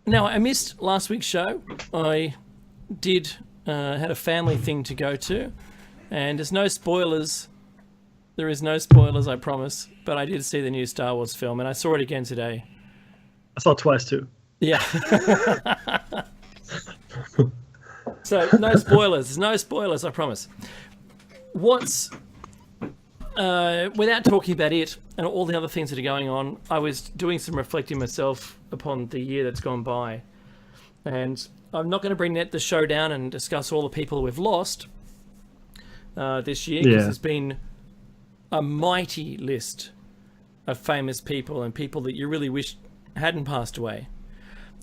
Now, I missed last week's show. I did had a family thing to go to, and there's no spoilers. There is no spoilers, I promise. But I did see the new Star Wars film, and I saw it again today. I saw it twice too. Yeah. So no spoilers. There's no spoilers, I promise. What's without talking about it and all the other things that are going on, I was doing some reflecting myself upon the year that's gone by, and I'm not going to bring the show down and discuss all the people we've lost this year, because there's been a mighty list of famous people and people that you really wish hadn't passed away.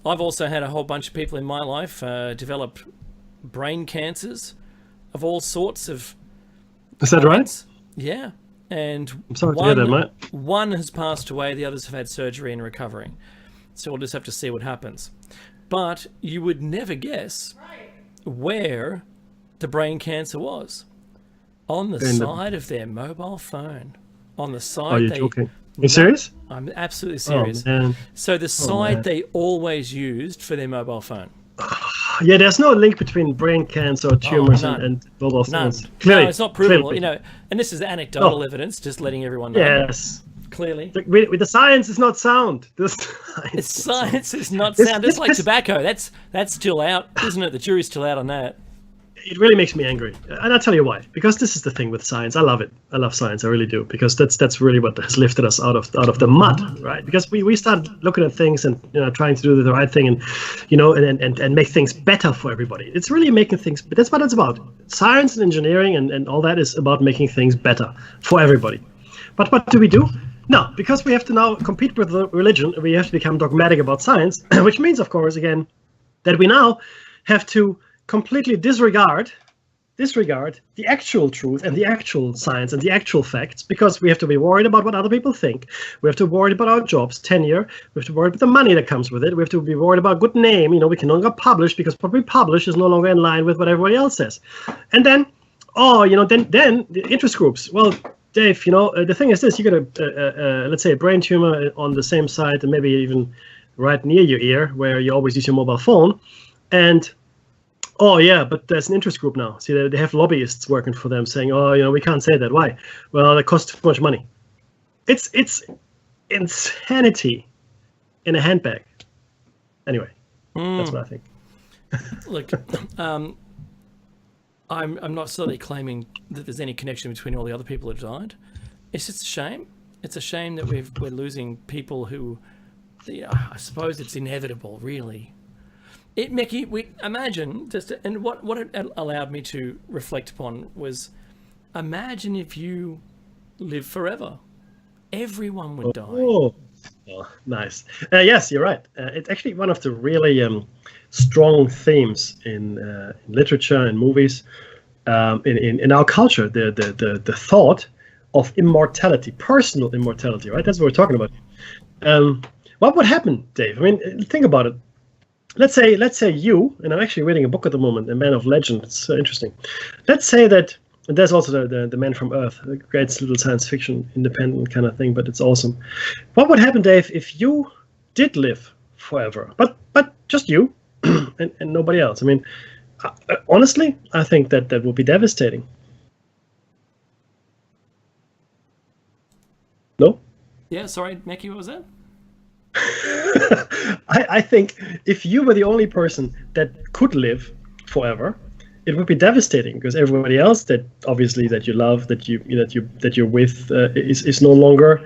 I've also had a whole bunch of people in my life develop brain cancers of all sorts of. Is that right? Yeah. And I'm sorry to hear that, mate. One has passed away, the others have had surgery and recovering. So we'll just have to see what happens. But you would never guess where the brain cancer was. On the side of their mobile phone. On the side. Are you joking? Are you serious? I'm absolutely serious. Oh, man. So the side they always used for their mobile phone. Yeah, there's no link between brain cancer, tumors, and mobile phones. Clearly, no, it's not provable. You know, and this is anecdotal evidence, just letting everyone know. Yes. Clearly. With the science is not sound. The science is not sound. Just like tobacco. That's still out, isn't it? The jury's still out on that. It really makes me angry, and I'll tell you why. Because this is the thing with science. I love it. I love science. I really do, because that's really what has lifted us out of the mud, right? Because we start looking at things and trying to do the right thing, and and make things better for everybody. It's really making things. That's what it's about. Science and engineering and all that is about making things better for everybody. But what do we do? No, because we have to now compete with the religion. We have to become dogmatic about science, which means, of course, again, that we now have to completely disregard the actual truth and the actual science and the actual facts, because we have to be worried about what other people think. We have to worry about our jobs, tenure. We have to worry about the money that comes with it. We have to be worried about good name. We can no longer publish because what we publish is no longer in line with what everybody else says. And then, then the interest groups. Well, Dave, the thing is this: you got let's say a brain tumor on the same side and maybe even right near your ear, where you always use your mobile phone, and oh yeah, but there's an interest group now. See, they have lobbyists working for them saying, oh, we can't say that. Why? Well, that costs too much money. It's insanity in a handbag. Anyway, that's what I think. Look, I'm not certainly claiming that there's any connection between all the other people who died. It's just a shame. It's a shame that we're losing people who, I suppose it's inevitable, really. Mickey, we imagine and what it allowed me to reflect upon was, imagine if you live forever, everyone would die. Oh nice. Yes, you're right. It's actually one of the really strong themes in literature and movies, in our culture. The thought of immortality, personal immortality. Right, that's what we're talking about. What would happen, Dave? I mean, think about it. Let's say you, and I'm actually reading a book at the moment, A Man of Legend. It's so interesting. Let's say that, and there's also the Man from Earth, a great little science fiction, independent kind of thing, but it's awesome. What would happen, Dave, if you did live forever, but just you and nobody else? I mean, honestly, I think that would be devastating. No? Yeah, sorry, Mickey, what was that? I think if you were the only person that could live forever, it would be devastating, because everybody else that obviously that you love, that you're with, is no longer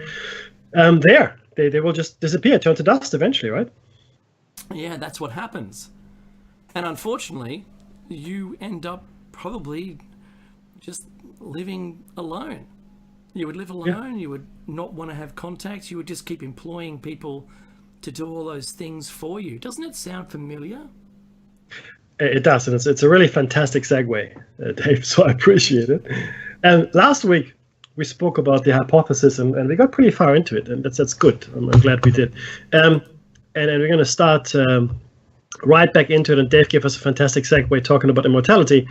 there. They will just disappear, turn to dust eventually, right? Yeah, that's what happens. And unfortunately, you end up probably just living alone. You would live alone. Yeah. You would not want to have contacts. You would just keep employing people to do all those things for you. Doesn't it sound familiar? It does, and it's a really fantastic segue, Dave, so I appreciate it. And last week, we spoke about the hypothesis, and we got pretty far into it, and that's good. I'm glad we did. And we're going to start right back into it, and Dave gave us a fantastic segue talking about immortality.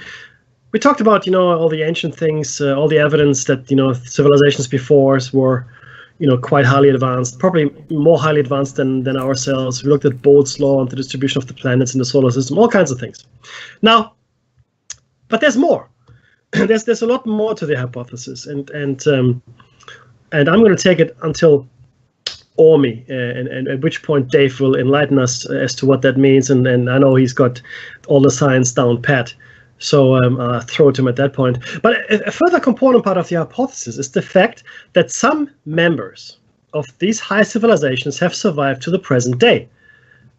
We talked about, all the ancient things, all the evidence that, civilizations before us were quite highly advanced, probably more highly advanced than ourselves. We looked at Bode's law and the distribution of the planets in the solar system, all kinds of things. Now, but there's more. There's a lot more to the hypothesis, and I'm going to take it until Ormy, and at which point Dave will enlighten us as to what that means, and I know he's got all the science down pat, so I'll throw it to him at that point. But a further component part of the hypothesis is the fact that some members of these high civilizations have survived to the present day.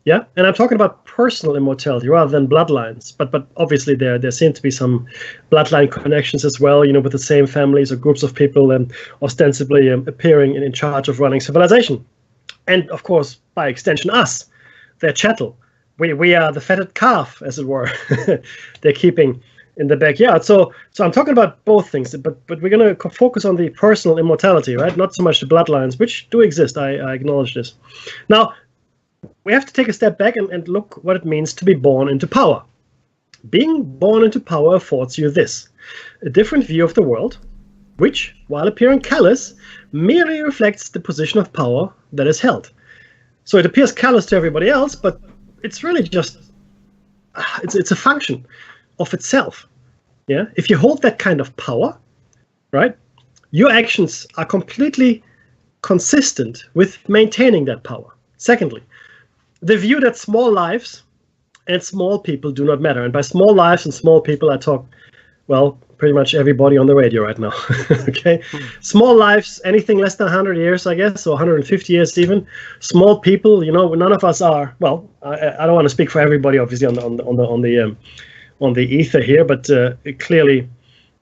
Yeah, and I'm talking about personal immortality rather than bloodlines, but obviously there seem to be some bloodline connections as well, with the same families or groups of people ostensibly appearing in charge of running civilization. And of course, by extension, us, their chattel. We are the fatted calf, as it were, they're keeping in the backyard. So I'm talking about both things, but we're going to focus on the personal immortality, right? Not so much the bloodlines, which do exist. I acknowledge this. Now, we have to take a step back and look what it means to be born into power. Being born into power affords you this: a different view of the world, which, while appearing callous, merely reflects the position of power that is held. So it appears callous to everybody else, but it's really just, it's a function of itself. Yeah. If you hold that kind of power, right, your actions are completely consistent with maintaining that power. Secondly, the view that small lives and small people do not matter. And by small lives and small people, I talk, well, pretty much everybody on the radio right now. Okay. Small lives, anything less than 100 years, I guess, or 150 years even. Small people, none of us are, well, I don't want to speak for everybody, obviously, on the ether here, but clearly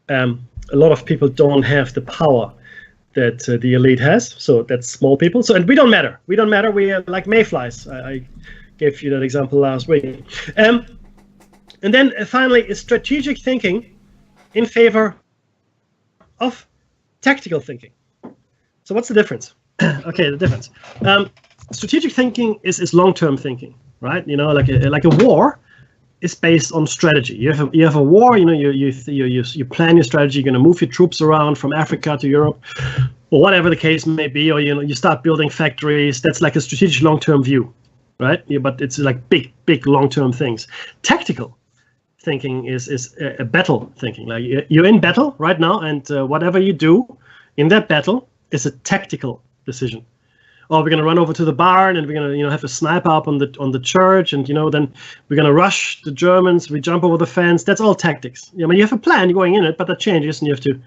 a lot of people don't have the power that the elite has. So that's small people. So, and we don't matter. We don't matter. We are like mayflies. I gave you that example last week. And then finally, is strategic thinking in favor of tactical thinking. So what's the difference? Okay, the difference. Strategic thinking is long-term thinking, right? Like a war is based on strategy. You have a war. You plan your strategy. You're going to move your troops around from Africa to Europe, or whatever the case may be. Or you start building factories. That's like a strategic long-term view, right? Yeah, but it's like big long-term things. Tactical thinking is a battle thinking. Like you're in battle right now, and whatever you do in that battle is a tactical decision. Oh, we're going to run over to the barn, and we're going to have a sniper up on the church, and then we're going to rush the Germans. We jump over the fence. That's all tactics. You have a plan going in it, but that changes, and you have to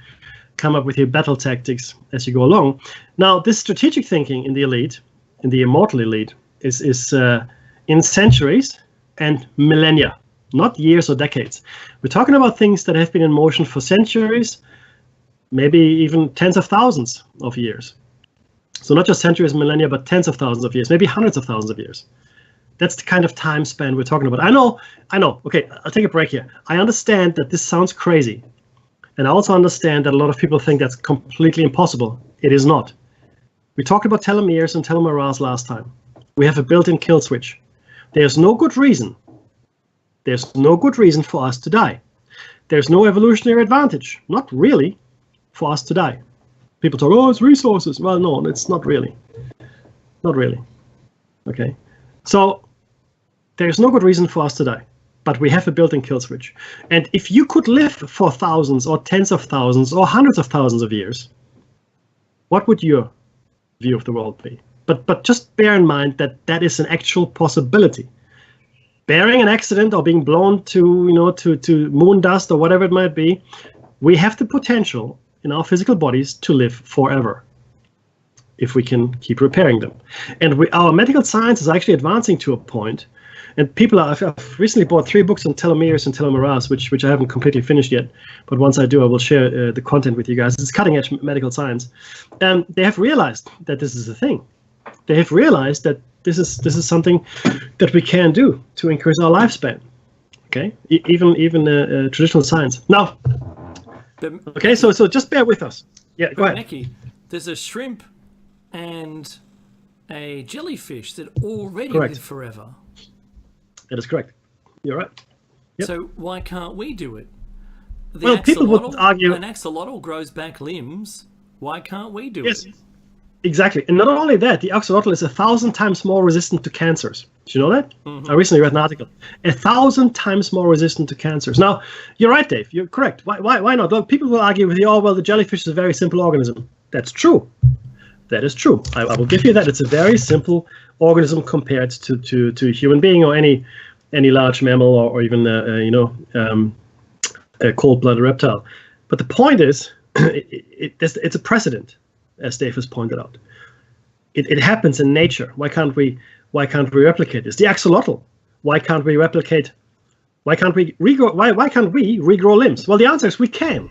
come up with your battle tactics as you go along. Now, this strategic thinking in the elite, in the immortal elite, is in centuries and millennia, not years or decades. We're talking about things that have been in motion for centuries, maybe even tens of thousands of years. So not just centuries, millennia, but tens of thousands of years, maybe hundreds of thousands of years. That's the kind of time span we're talking about. I know. Okay, I'll take a break here. I understand that this sounds crazy. And I also understand that a lot of people think that's completely impossible. It is not. We talked about telomeres and telomerase last time. We have a built-in kill switch. There's no good reason for us to die. There's no evolutionary advantage, not really, for us to die. People talk, oh, it's resources. Well, no, it's not really. Not really. Okay. So there's no good reason for us to die, but we have a built-in kill switch. And if you could live for thousands or tens of thousands or hundreds of thousands of years, what would your view of the world be? But just bear in mind that that is an actual possibility. Barring an accident or being blown to moon dust or whatever it might be, we have the potential in our physical bodies to live forever if we can keep repairing them. And our medical science is actually advancing to a point, and I've recently bought 3 books on telomeres and telomerase, which I haven't completely finished yet, but once I do, I will share the content with you guys. It's cutting edge medical science. They have realized that this is a thing. They have realized that this is something that we can do to increase our lifespan. Okay, even traditional science. Now, okay, so just bear with us. Yeah, go ahead. Mackie, there's a shrimp and a jellyfish that already Correct. live forever. That is correct. You're right. Yep. So why can't we do it? Well, people would argue an axolotl grows back limbs. Why can't we do yes. it? Exactly. And not only that, the axolotl is 1,000 times more resistant to cancers. Did you know that? Mm-hmm. I recently read an article. 1,000 times more resistant to cancers. Now, you're right, Dave. You're correct. Why not? Well, people will argue with you, oh, well, the jellyfish is a very simple organism. That's true. That is true. I will give you that. It's a very simple organism compared to a human being or any large mammal or even, a cold-blooded reptile. But the point is, it's a precedent, as Dave has pointed out. It happens in nature. Why can't we replicate this? The axolotl. Why can't we replicate? Why can't we regrow? Why can't we regrow limbs? Well, the answer is we can.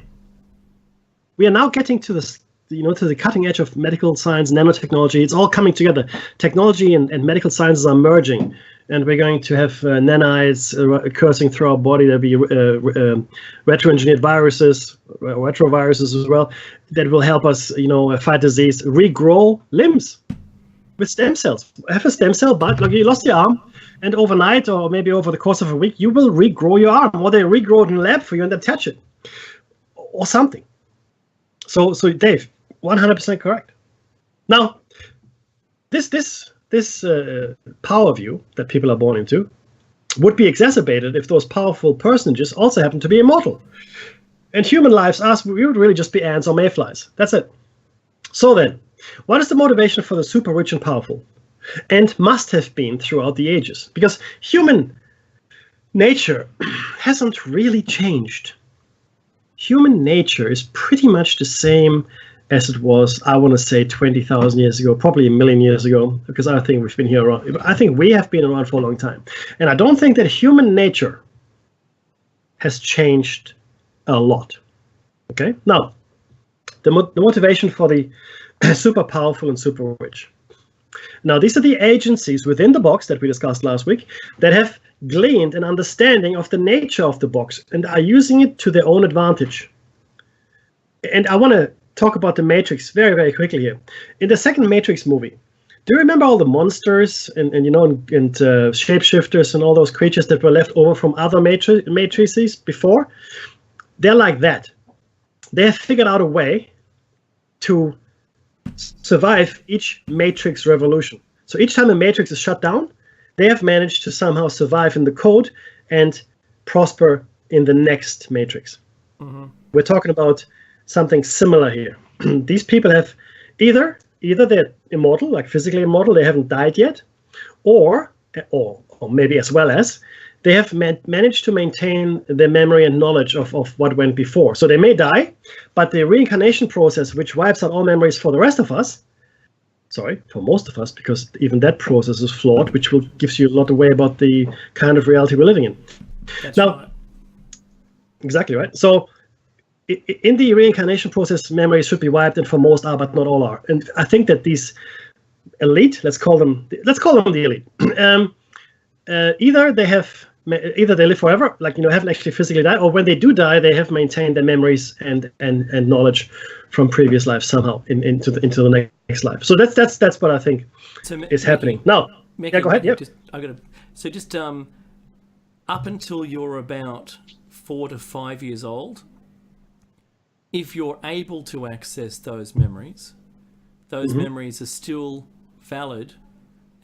We are now getting to this, to the cutting edge of medical science, nanotechnology. It's all coming together. Technology and medical sciences are merging, and we're going to have nanites coursing through our body. There'll be retro-engineered viruses, retroviruses as well, that will help us, fight disease, regrow limbs with stem cells. Have a stem cell, but like you lost your arm, and overnight or maybe over the course of a week, you will regrow your arm, or they regrow it in the lab for you and attach it, or something. So Dave, 100% correct. Now, this power view that people are born into would be exacerbated if those powerful personages also happen to be immortal. And human lives, we would really just be ants or mayflies. That's it. So then, what is the motivation for the super rich and powerful? And must have been throughout the ages. Because human nature hasn't really changed. Human nature is pretty much the same as it was, I want to say, 20,000 years ago, probably a million years ago, because I think we've been here around. I think we have been around for a long time. And I don't think that human nature has changed a lot. Okay? Now, the motivation for the super powerful and super rich. Now, these are the agencies within the box that we discussed last week that have gleaned an understanding of the nature of the box and are using it to their own advantage. And I want to talk about the Matrix very, very quickly here. In the second Matrix movie, do you remember all the monsters and shapeshifters and all those creatures that were left over from other matrices before? They're like that. They have figured out a way to survive each Matrix revolution. So each time a Matrix is shut down, they have managed to somehow survive in the code and prosper in the next Matrix. Mm-hmm. We're talking about something similar here. These people have either they're immortal, like physically immortal, they haven't died yet, or maybe as well as they have managed to maintain their memory and knowledge of what went before. So they may die, but the reincarnation process, which wipes out all memories for the rest of us, for most of us, because even that process is flawed, which gives you a lot away about the kind of reality we're living in. That's right. Exactly right. So in the reincarnation process, memories should be wiped, and for most are, but not all are. And I think that these elite, let's call them the elite. Either they live forever, haven't actually physically died, or when they do die, they have maintained their memories and knowledge from previous lives somehow into the next life. So that's what I think is happening now. Mickey, go ahead. Yeah. Just up until you're about 4 to 5 years old, if you're able to access those memories, those mm-hmm. memories are still valid,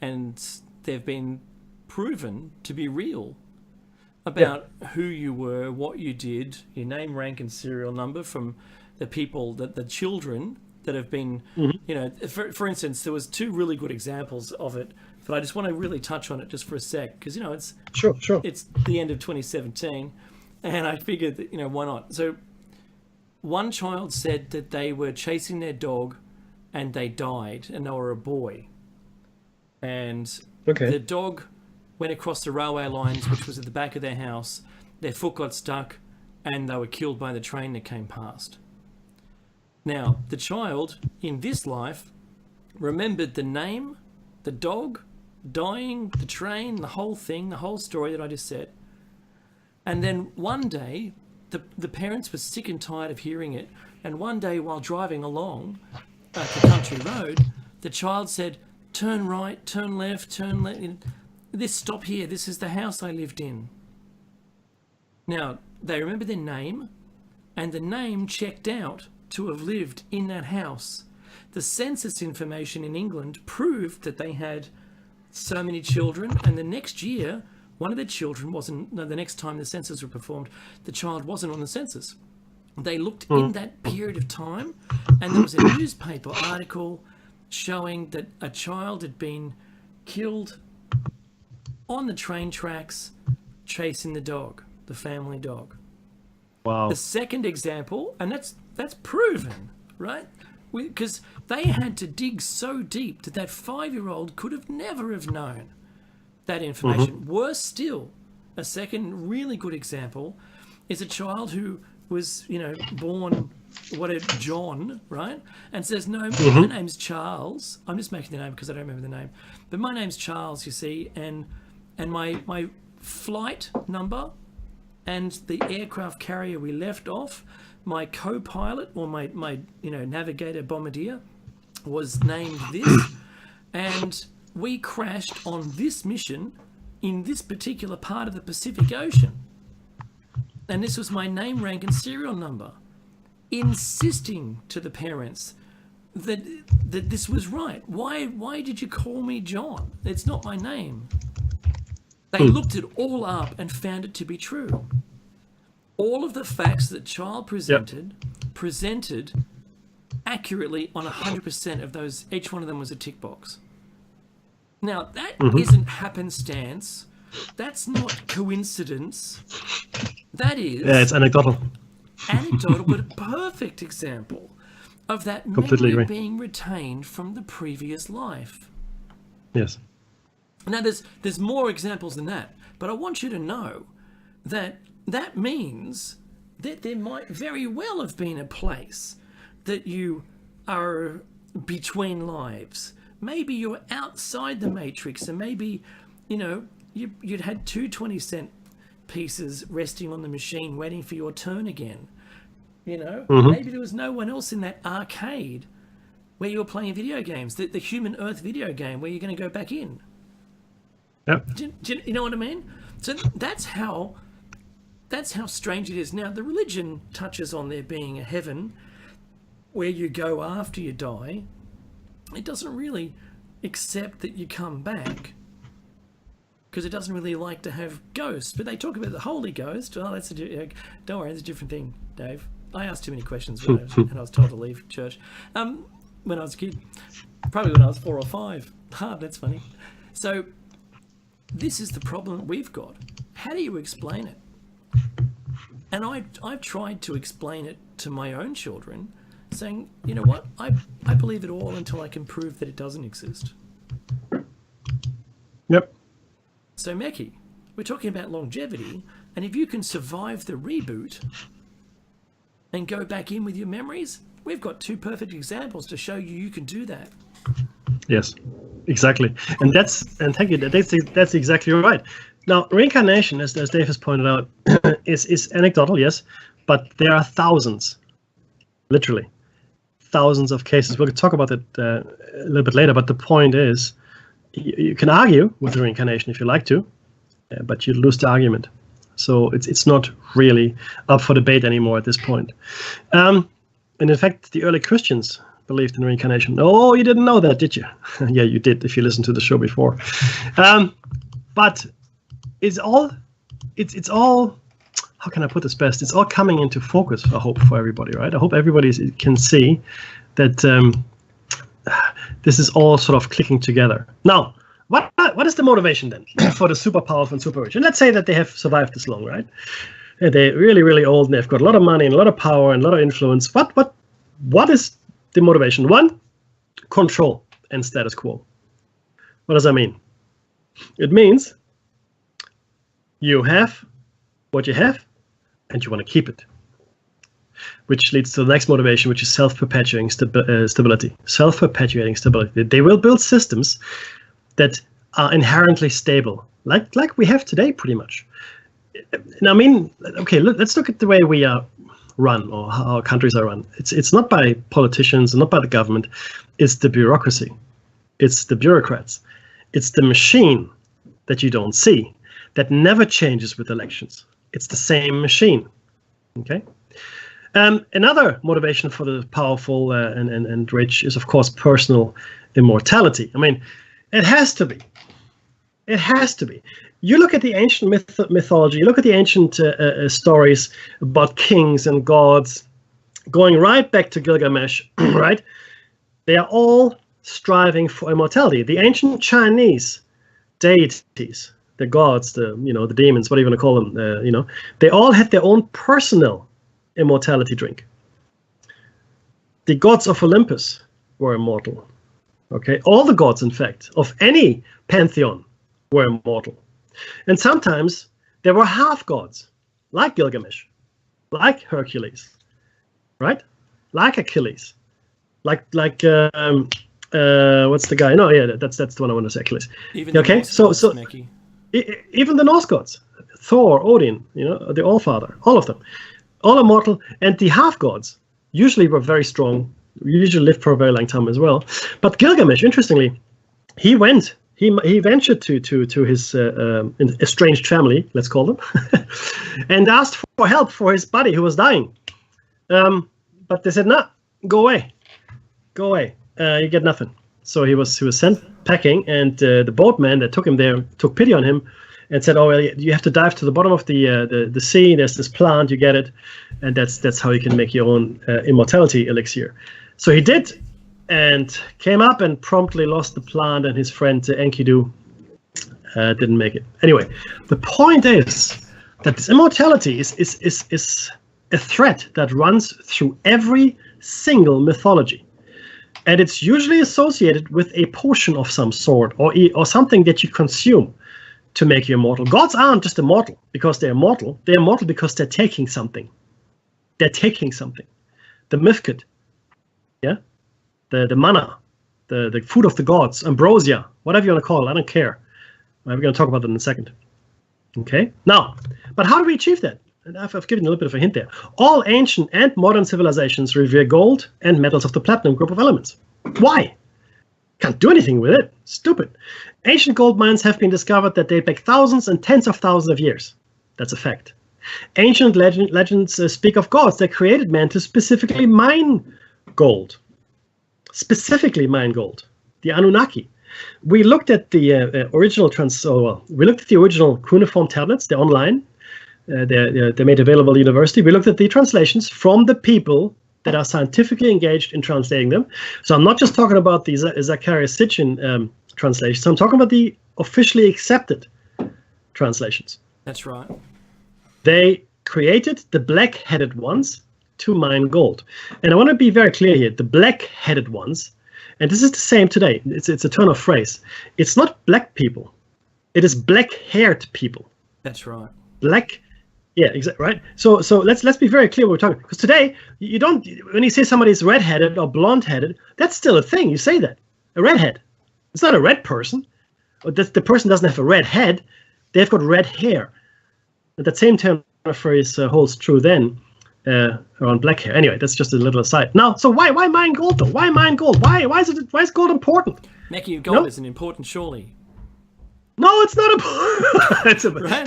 and they've been proven to be real about who you were, what you did, your name, rank, and serial number from the people, the children that have been, mm-hmm. For instance, there was 2 really good examples of it, but I just want to really touch on it just for a sec, because, it's sure. It's the end of 2017, and I figured that, why not? So one child said that they were chasing their dog and they died, and they were a boy. And the dog went across the railway lines, which was at the back of their house. Their foot got stuck and they were killed by the train that came past. Now, the child in this life remembered the name, the dog, dying, the train, the whole thing, the whole story that I just said. And then one day, the parents were sick and tired of hearing it. And one day, while driving along the country road, the child said, "Turn right, turn left, turn left. This stop here. This is the house I lived in." Now, they remember their name, and the name checked out to have lived in that house. the census information in England proved that they had so many children, and the next year, one of their children wasn't, no, the next time the census were performed, the child wasn't on the census. They looked in that period of time, and there was a newspaper article showing that a child had been killed on the train tracks chasing the dog, the family dog. Wow. The second example, and that's proven, right? Because they had to dig so deep that that 5-year-old could have never have known that information. Worse still, a second really good example is a child who was, born John, right? And says, no, my name's Charles. I'm just making the name because I don't remember the name. But my name's Charles, you see, and my flight number and the aircraft carrier we left off, my co-pilot or my navigator bombardier was named this, and we crashed on this mission in this particular part of the Pacific Ocean. And this was my name, rank, and serial number, insisting to the parents that this was right. Why did you call me John? It's not my name. They looked it all up and found it to be true. All of the facts that child presented accurately on 100% of those. Each one of them was a tick box. Now, that isn't happenstance. That's not coincidence. That is... Yeah, it's anecdotal. Anecdotal, but a perfect example of that memory being retained from the previous life. Yes. Now, there's more examples than that, but I want you to know that that means that there might very well have been a place that you are between lives. Maybe you're outside the matrix, and maybe, you'd had 2 20-cent pieces resting on the machine waiting for your turn again. Maybe there was no one else in that arcade where you were playing video games, the Human Earth video game where you're going to go back in. Yep. Do you know what I mean? So that's how strange it is. Now, the religion touches on there being a heaven where you go after you die. It doesn't really accept that you come back because it doesn't really like to have ghosts. But they talk about the Holy Ghost. Oh, don't worry, that's a different thing, Dave. I asked too many questions and I was told to leave church when I was a kid. Probably when I was 4 or 5. That's funny. So this is the problem we've got. How do you explain it? And I've tried to explain it to my own children, saying, you know what, I believe it all until I can prove that it doesn't exist. Yep. So, Meki, we're talking about longevity, and if you can survive the reboot and go back in with your memories, we've got 2 perfect examples to show you can do that. Yes, exactly. And thank you, that's exactly right. Now, reincarnation, as Dave has pointed out, is anecdotal, yes, but there are thousands, literally, thousands of cases. We'll talk about it a little bit later, but the point is, you can argue with the reincarnation if you like to, but you lose the argument. So it's not really up for debate anymore at this point. And in fact, the early Christians believed in reincarnation. Oh, you didn't know that, did you? Yeah, you did if you listened to the show before. But it's all, how can I put this best? It's all coming into focus, I hope, for everybody, right? I hope everybody can see that this is all sort of clicking together. Now, what is the motivation then for the super powerful and super rich? And let's say that they have survived this long, right? They're really, really old and they've got a lot of money and a lot of power and a lot of influence. What is the motivation? 1, control and status quo. What does that mean? It means you have what you have and you want to keep it, which leads to the next motivation, which is self-perpetuating stability. Self-perpetuating stability. They will build systems that are inherently stable, like we have today, pretty much. And I mean, okay, let's look at the way we are run, or how our countries are run. It's not by politicians, not by the government. It's the bureaucracy. It's the bureaucrats. It's the machine that you don't see, that never changes with elections. It's the same machine. Okay. Another motivation for the powerful and rich is, of course, personal immortality. I mean, it has to be. It has to be. You look at the ancient mythology, you look at the ancient stories about kings and gods, going right back to Gilgamesh, right? They are all striving for immortality. The ancient Chinese deities, the gods, the demons, whatever you want to call them, they all had their own personal immortality drink. The gods of Olympus were immortal. Okay, all the gods, in fact, of any pantheon were immortal. And sometimes there were half gods, like Gilgamesh, like Hercules, right? Like Achilles, like what's the guy? No, yeah, that's the one I want to say, Achilles. Even okay, so even the Norse gods, Thor, Odin, the All-Father, all of them, all immortal, and the half gods usually were very strong. Usually lived for a very long time as well. But Gilgamesh, interestingly, he ventured to his estranged family, let's call them, and asked for help for his buddy who was dying. But they said, "Nah, go away, you get nothing." So he was sent packing, and the boatman that took him there took pity on him and said, "Oh, well, you have to dive to the bottom of the sea. There's this plant, you get it, and that's how you can make your own immortality elixir." So he did, and came up and promptly lost the plant, and his friend Enkidu didn't make it. Anyway, the point is that this immortality is a thread that runs through every single mythology. And it's usually associated with a potion of some sort, or something that you consume to make you immortal. Gods aren't just immortal because they're immortal. They're immortal because they're taking something. They're taking something. The mifked, yeah? The mana, the food of the gods, ambrosia, whatever you want to call it, I don't care. We're going to talk about that in a second. Okay? Now, but how do we achieve that? And I've given you a little bit of a hint there. All ancient and modern civilizations revere gold and metals of the platinum group of elements. Why? Can't do anything with it. Stupid. Ancient gold mines have been discovered that date back thousands and tens of thousands of years. That's a fact. Ancient legends speak of gods that created man to specifically mine gold. Specifically mine gold. The Anunnaki. We looked at the original cuneiform tablets. They're online. They're made available at the university. We looked at the translations from the people that are scientifically engaged in translating them. So I'm not just talking about the Zacharias Sitchin translations. I'm talking about the officially accepted translations. That's right. They created the black-headed ones to mine gold. And I want to be very clear here. The black-headed ones, and this is the same today. It's a turn of phrase. It's not black people. It is black-haired people. That's right. Black. Yeah, exactly, right? So let's be very clear what we're talking, because today you don't, when you say somebody's red-headed or blonde-headed, that's still a thing. You say that. A redhead. It's not a red person. Or the person doesn't have a red head. They've got red hair. And that same term of phrase holds true then around black hair. Anyway, that's just a little aside. Now, so why mine gold though? Why mine gold? Why is gold important? Making gold isn't important, surely. No, it's not important. It's right?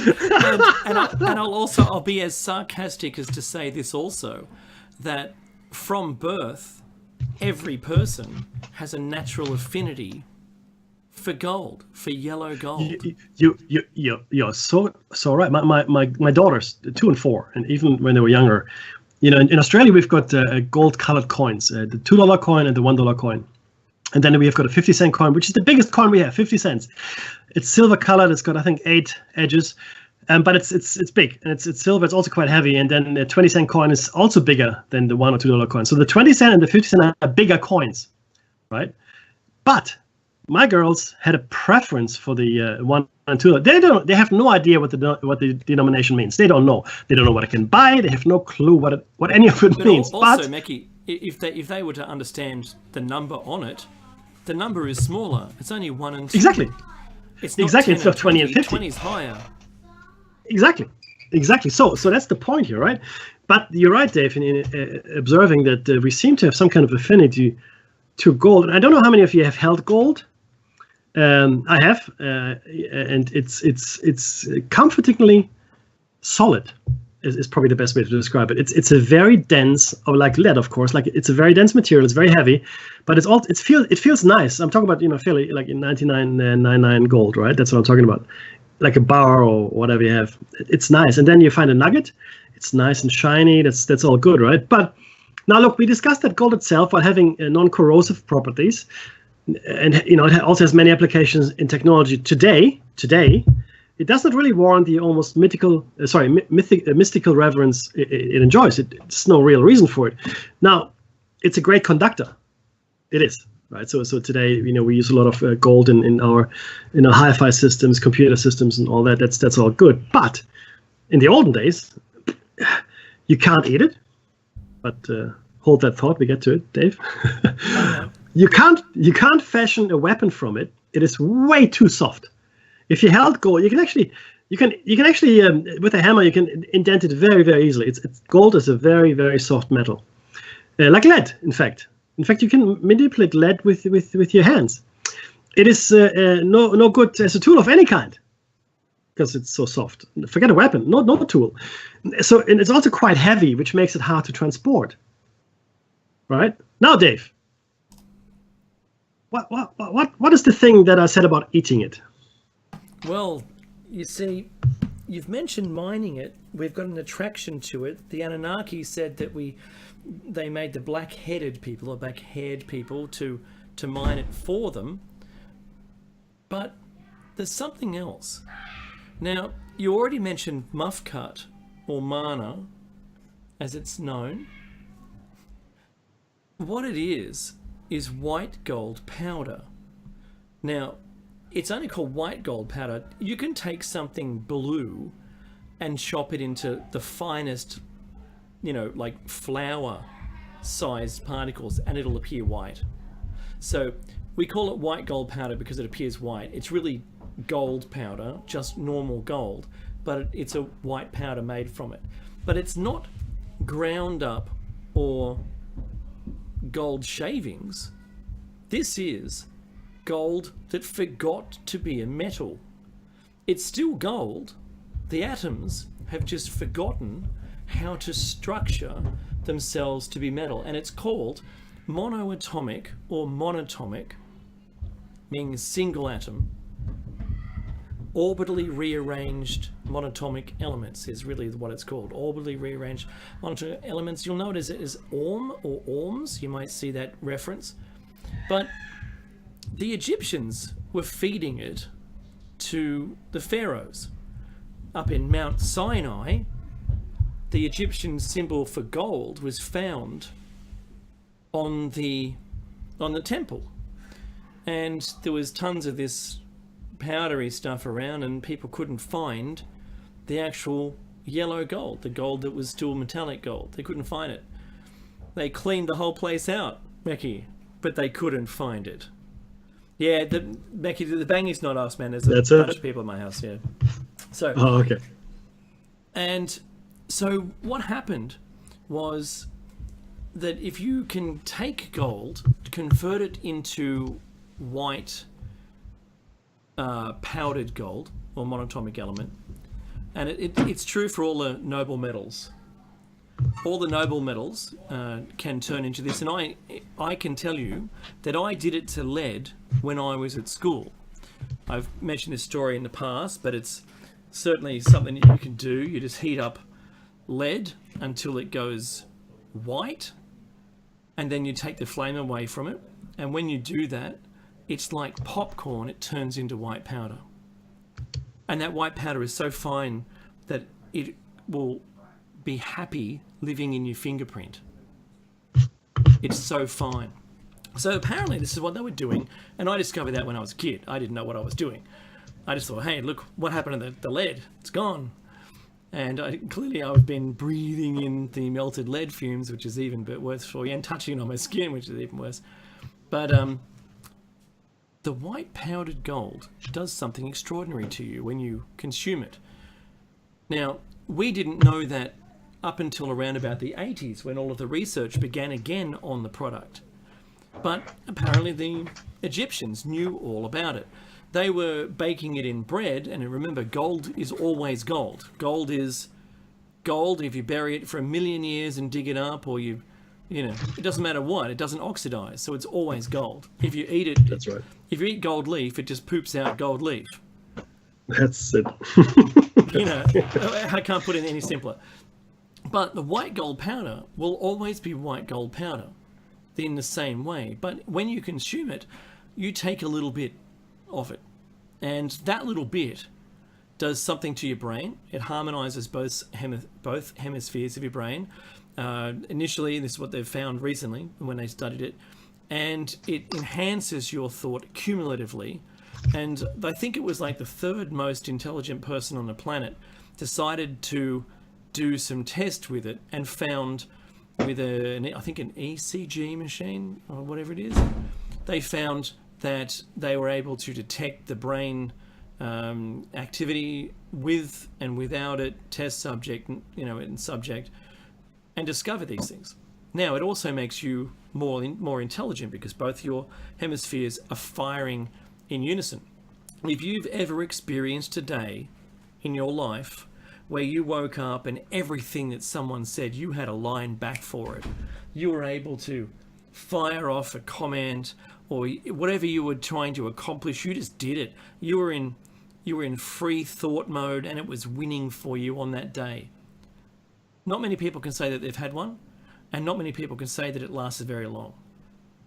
And I'll be as sarcastic as to say this also, that from birth, every person has a natural affinity for gold, for yellow gold. You're so right. My daughters, 2 and 4, and even when they were younger, in Australia we've got gold-colored coins, the $2 coin and the $1 coin. And then we have got a 50-cent coin, which is the biggest coin we have, 50 cents. It's silver colored. It's got, I think, 8 edges, but it's big and it's silver. It's also quite heavy. And then the 20-cent coin is also bigger than the $1 or $2 coin. So the 20-cent and the 50-cent are bigger coins, right? But my girls had a preference for the $1 and $2. They have no idea what the denomination means. They don't know. They don't know what it can buy. They have no clue what any of it means. Also, Meki, if they were to understand the number on it, the number is smaller. It's only 1 and 2. Exactly. It's not exactly. 10 It's not 20 and 50. 20 is higher. Exactly. So that's the point here, right? But you're right, Dave, in observing that we seem to have some kind of affinity to gold. And I don't know how many of you have held gold. I have, and it's comfortingly solid. is probably the best way to describe it. It's a very dense, or like lead, of course. Like it's a very dense material. It's very heavy, but it feels nice. I'm talking about fairly like in 99.99 gold, right? That's what I'm talking about. Like a bar or whatever you have. It's nice, and then you find a nugget. It's nice and shiny. That's all good, right? But now look, we discussed that gold itself while having non-corrosive properties, and it also has many applications in technology today. It does not really warrant the almost mystical reverence it enjoys. There's no real reason for it. Now, it's a great conductor. It is, right? So today, we use a lot of gold in our hi-fi systems, computer systems, and all that. That's all good. But in the olden days, you can't eat it. But hold that thought. We get to it, Dave. You can't fashion a weapon from it. It is way too soft. If you held gold, you can actually with a hammer you can indent it very, very easily. Gold is a very, very soft metal, like lead. In fact, you can manipulate lead with your hands. It is no good as a tool of any kind because it's so soft. Forget a weapon, not a tool. So and it's also quite heavy, which makes it hard to transport. Right now, Dave, what is the thing that I said about eating it? Well, you see, you've mentioned mining it. We've got an attraction to it. The Anunnaki said that they made the black-headed people or black-haired people to mine it for them. But there's something else. Now, you already mentioned mufcut or mana, as it's known. What it is white gold powder. Now, it's only called white gold powder. You can take something blue and chop it into the finest, like flour-sized particles, and it'll appear white. So we call it white gold powder because it appears white. It's really gold powder, just normal gold, but it's a white powder made from it. But it's not ground up or gold shavings. This is gold that forgot to be a metal. It's still gold. The atoms have just forgotten how to structure themselves to be metal, and it's called monoatomic or monatomic, meaning single atom. Orbitally rearranged monatomic elements is really what it's called. Orbitally rearranged monatomic elements. You'll know it as orm or orms. You might see that reference. But the Egyptians were feeding it to the pharaohs. Up in Mount Sinai, the Egyptian symbol for gold was found on the temple, and there was tons of this powdery stuff around, and people couldn't find the actual yellow gold, the gold that was still metallic gold. They couldn't find it. They cleaned the whole place out, Becky, but they couldn't find it. Yeah, Becky, the banging's not us, man. There's a bunch of people at my house, yeah. So. Oh, okay. And so what happened was that if you can take gold, convert it into white powdered gold or monatomic element, and it's true for all the noble metals. All the noble metals can turn into this, and I can tell you that I did it to lead when I was at school. I've mentioned this story in the past, but it's certainly something that you can do. You just heat up lead until it goes white, and then you take the flame away from it, and when you do that, it's like popcorn. It turns into white powder, and that white powder is so fine that it will be happy living in your fingerprint. It's so fine. So apparently this is what they were doing, and I discovered that when I was a kid. I didn't know what I was doing. I just thought, hey, look what happened to the lead. It's gone. And clearly I've been breathing in the melted lead fumes, which is even a bit worse for you, and touching it on my skin, which is even worse. But the white powdered gold does something extraordinary to you when you consume it. Now, we didn't know that up until around about the 80s, when all of the research began again on the product. But apparently the Egyptians knew all about it. They were baking it in bread, and remember, gold is always gold. Gold is Gold, if you bury it for 1,000,000 years and dig it up, or it doesn't matter what, it doesn't oxidize, so it's always gold. If you eat it, That's right. if you eat gold leaf, it just poops out gold leaf. That's it. I can't put it any simpler. But the white gold powder will always be white gold powder in the same way. But when you consume it, you take a little bit of it. And that little bit does something to your brain. It harmonizes both hemispheres of your brain. Initially, this is what they've found recently when they studied it. And it enhances your thought cumulatively. And I think it was like the third most intelligent person on the planet decided to do some tests with it and found with I think an ECG machine or whatever it is, they found that they were able to detect the brain activity with and without it, test subject, and subject, and discover these things. Now, it also makes you more intelligent because both your hemispheres are firing in unison. If you've ever experienced a day in your life where you woke up and everything that someone said, you had a line back for it, you were able to fire off a comment or whatever you were trying to accomplish, you just did it. You were in free thought mode and it was winning for you on that day. Not many people can say that they've had one, and not many people can say that it lasted very long.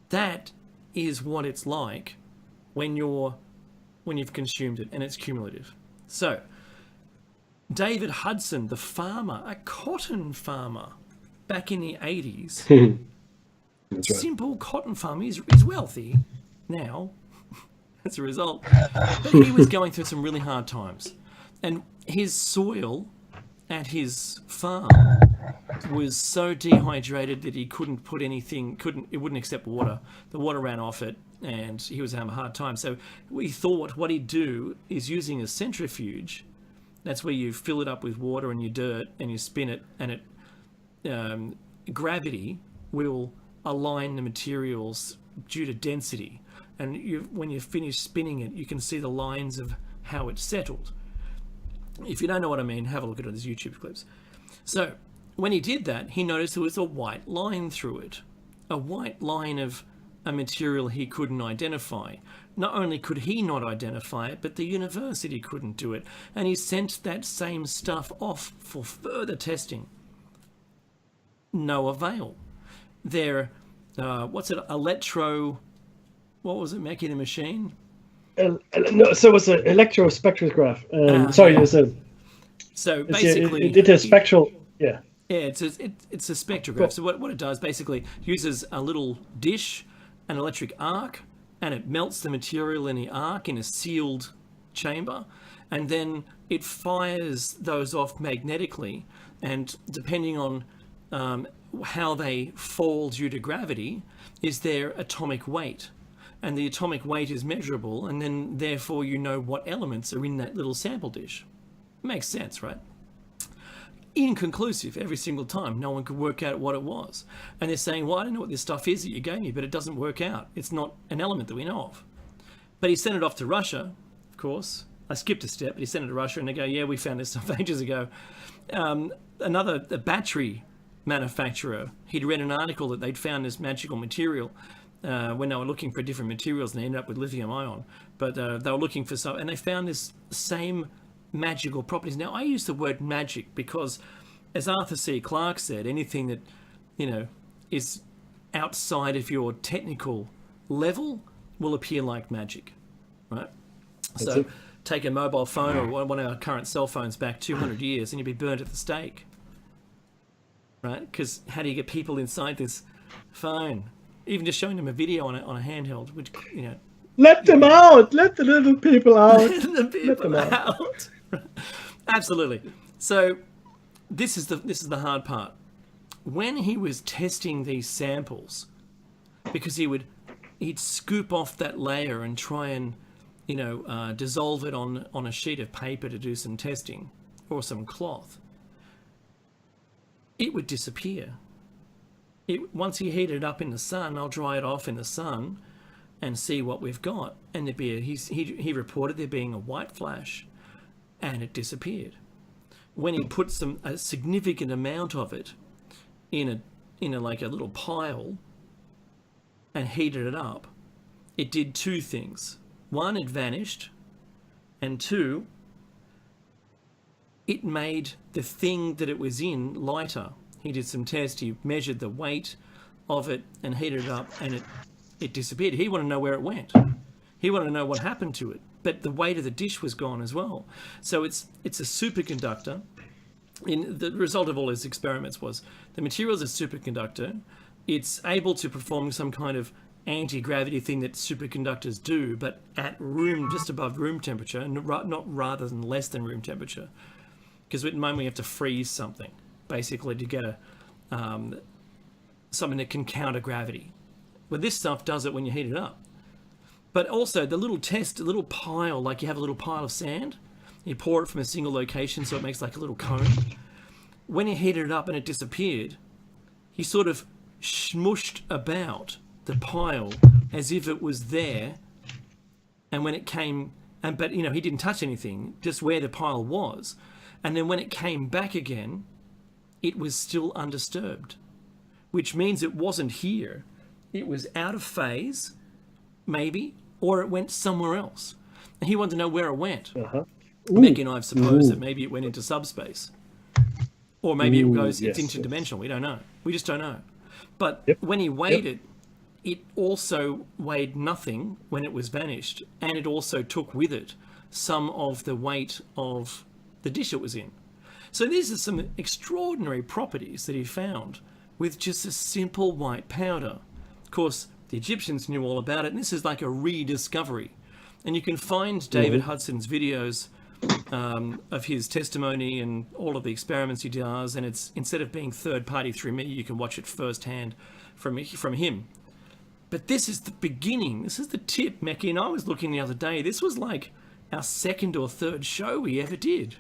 That is what it's like when you've consumed it, and it's cumulative. So, David Hudson, the farmer, a cotton farmer, back in the 80s, That's right. simple cotton farmer, he's wealthy now as a result, but he was going through some really hard times. And his soil at his farm was so dehydrated that he couldn't put anything, it wouldn't accept water. The water ran off it, and he was having a hard time. So we thought what he'd do is using a centrifuge. That's where you fill it up with water and your dirt, and you spin it, and gravity will align the materials due to density. And when you finish spinning it, you can see the lines of how it's settled. If you don't know what I mean, have a look at those YouTube clips. So when he did that, he noticed there was a white line through it, a white line of a material he couldn't identify. Not only could he not identify it, but the university couldn't do it. And he sent that same stuff off for further testing. No avail. Their, what was it, Mackie the Machine? No, so it was an electrospectrograph. Sorry, it was a... So basically... It did a spectral... Yeah. Yeah, it's a spectrograph. So what it does basically uses a little dish, an electric arc, and it melts the material in the arc in a sealed chamber, and then it fires those off magnetically, and depending on how they fall due to gravity is their atomic weight. And the atomic weight is measurable, and then therefore you know what elements are in that little sample dish. Makes sense, right? Inconclusive every single time. No one could work out what it was. And they're saying, well, I don't know what this stuff is that you gave me, but it doesn't work out. It's not an element that we know of. But he sent it off to Russia, of course. I skipped a step, but he sent it to Russia, and they go, yeah, we found this stuff ages ago. A battery manufacturer, he'd read an article that they'd found this magical material when they were looking for different materials, and they ended up with lithium ion. But they were looking for some, and they found this same magical properties. Now, I use the word magic because, as Arthur C. Clarke said, anything that, is outside of your technical level will appear like magic, right? So take a mobile phone or one of our current cell phones back 200 years and you'd be burnt at the stake, right? Because how do you get people inside this phone? Even just showing them a video on a handheld, which, Let them out! Let the little people out! Let them out! Absolutely. So this is the hard part. When he was testing these samples, because he'd scoop off that layer and try and dissolve it on a sheet of paper to do some testing or some cloth, it would disappear. Once he heated it up in the sun, I'll dry it off in the sun and see what we've got. And he reported there being a white flash, and it disappeared. when he put a significant amount of it in a like a little pile and heated it up, it did two things. One, it vanished, and two, it made the thing that it was in lighter. He did some tests, he measured the weight of it and heated it up, and it disappeared. He wanted to know where it went. He wanted to know what happened to it. But the weight of the dish was gone as well. So it's a superconductor. The result of all his experiments was the material is a superconductor. It's able to perform some kind of anti-gravity thing that superconductors do, but at just above room temperature, and not rather than less than room temperature. Because at the moment we have to freeze something, basically, to get something that can counter gravity. Well, this stuff does it when you heat it up. But also the little pile, like you have a little pile of sand, you pour it from a single location so it makes like a little cone. When he heated it up and it disappeared, he sort of smushed about the pile as if it was there. And when it came, but he didn't touch anything, just where the pile was. And then when it came back again, it was still undisturbed, which means it wasn't here. It was out of phase, maybe, or it went somewhere else. And he wanted to know where it went. Becky and I have supposed that maybe it went into subspace. Or maybe it's interdimensional. We don't know. We just don't know. But when he weighed it, it also weighed nothing when it was vanished. And it also took with it some of the weight of the dish it was in. So these are some extraordinary properties that he found with just a simple white powder. Of course, the Egyptians knew all about it, and this is like a rediscovery. And you can find David Hudson's videos of his testimony and all of the experiments he does, and it's, instead of being third party through me, you can watch it firsthand from him. But this is the beginning. This is the tip, Mecky. And I was looking the other day. This was like our second or third show we ever did.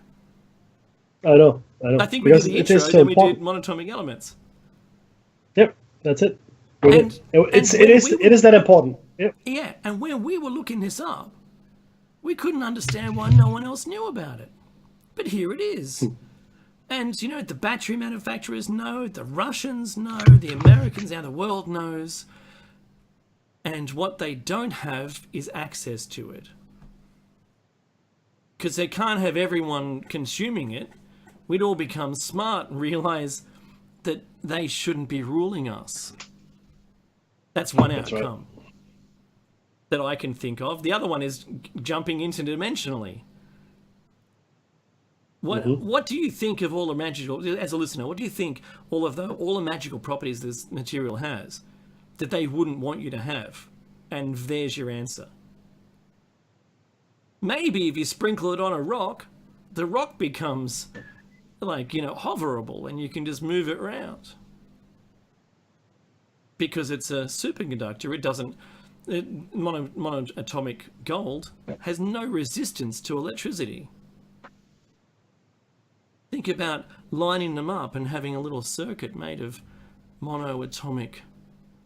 I know. I think we did the intro, then we did monatomic elements. Yep, that's it. It is that important. Yep. Yeah, and when we were looking this up, we couldn't understand why no one else knew about it. But here it is. And, the battery manufacturers know, the Russians know, the Americans, now the world knows. And what they don't have is access to it. Because they can't have everyone consuming it. We'd all become smart and realise that they shouldn't be ruling us. That's one outcome that I can think of. The other one is jumping interdimensionally. What do you think of all the magical, as a listener, what do you think all the magical properties this material has that they wouldn't want you to have? And there's your answer. Maybe if you sprinkle it on a rock, the rock becomes hoverable and you can just move it around. Because it's a superconductor, monoatomic gold has no resistance to electricity. Think about lining them up and having a little circuit made of monoatomic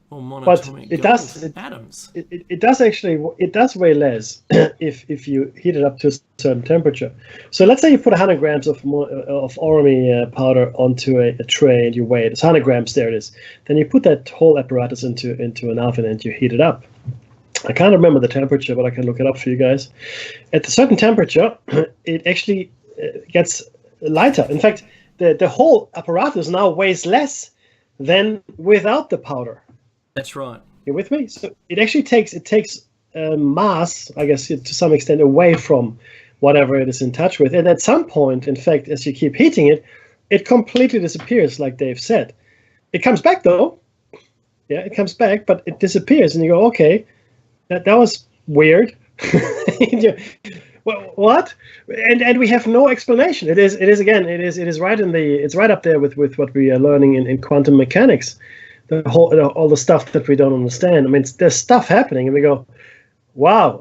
or monatomic atoms. It does weigh less if you heat it up to a certain temperature. So let's say you put 100 grams of oramy powder onto a tray and you weigh it. It's 100 grams, there it is. Then you put that whole apparatus into an oven and you heat it up. I can't remember the temperature, but I can look it up for you guys. At a certain temperature, it actually gets lighter. In fact, the whole apparatus now weighs less than without the powder. That's right. You with me? So it actually takes mass, I guess, to some extent away from whatever it is in touch with. And at some point, in fact, as you keep heating it, it completely disappears, like Dave said. It comes back, though. Yeah, it comes back, but it disappears. And you go, okay, that was weird. Well, what? And we have no explanation. It is right up there with what we are learning in quantum mechanics. All the stuff that we don't understand. I mean, there's stuff happening, and we go, wow,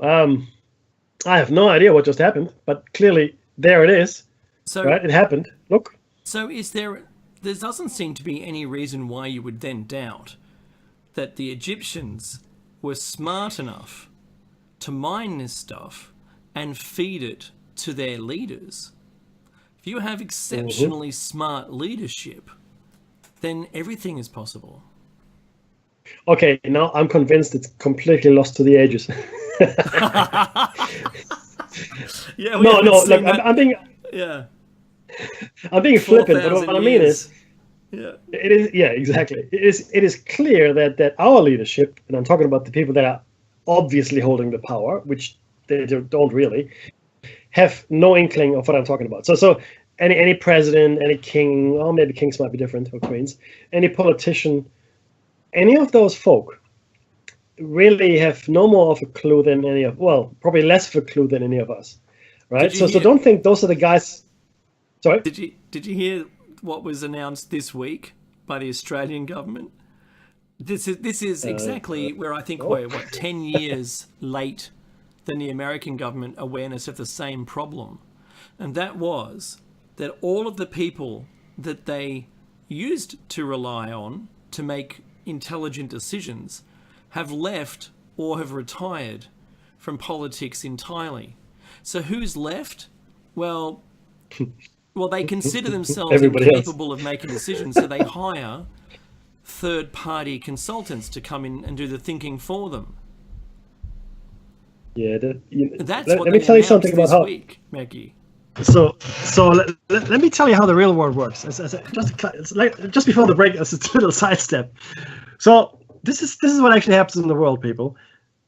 I have no idea what just happened, but clearly there it is. So, right, it happened. Look. So there doesn't seem to be any reason why you would then doubt that the Egyptians were smart enough to mine this stuff and feed it to their leaders. If you have exceptionally smart leadership, then everything is possible. Okay, now I'm convinced it's completely lost to the ages. Yeah, No, look, yeah, I'm being flippant, but what I mean is, yeah, it is, yeah, exactly. It is clear that our leadership, and I'm talking about the people that are obviously holding the power, which they don't really have no inkling of what I'm talking about. So any president, any king, or maybe kings might be different, or queens, any politician, any of those folk really have no more of a clue than probably less of a clue than any of us, right? So don't think those are the guys. Sorry? Did you hear what was announced this week by the Australian government? This is exactly where I think we're 10 years late than the American government awareness of the same problem. And that was that all of the people that they used to rely on to make intelligent decisions have left or have retired from politics entirely. So who's left? Well, they consider themselves incapable of making decisions, so they hire third-party consultants to come in and do the thinking for them. Yeah, that's let what me tell you something about how. Week, Maggie. So let me tell you how the real world works. Just before the break, as a little sidestep. So this is what actually happens in the world, people,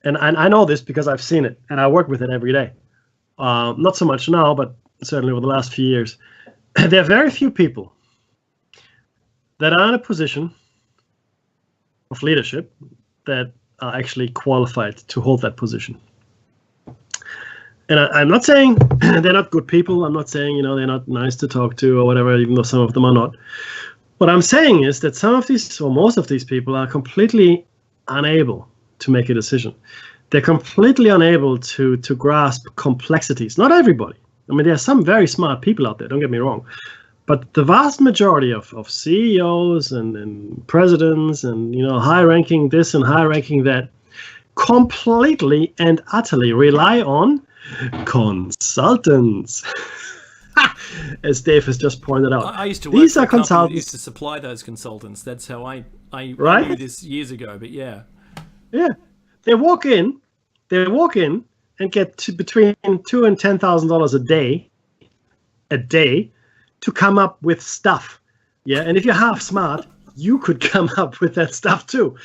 and I know this because I've seen it and I work with it every day. Not so much now, but certainly over the last few years. There are very few people that are in a position of leadership that are actually qualified to hold that position. And I'm not saying they're not good people. I'm not saying, they're not nice to talk to or whatever, even though some of them are not. What I'm saying is that some of these, or most of these people, are completely unable to make a decision. They're completely unable to grasp complexities. Not everybody. I mean, there are some very smart people out there, don't get me wrong. But the vast majority of CEOs and presidents and, high-ranking this and high-ranking that completely and utterly rely on consultants. As Dave has just pointed out. I used to work for a company that used to supply those consultants. That's how I knew this years ago, but yeah. Yeah. They walk in and get between $2,000 and $10,000 a day to come up with stuff. Yeah, and if you're half smart, you could come up with that stuff too.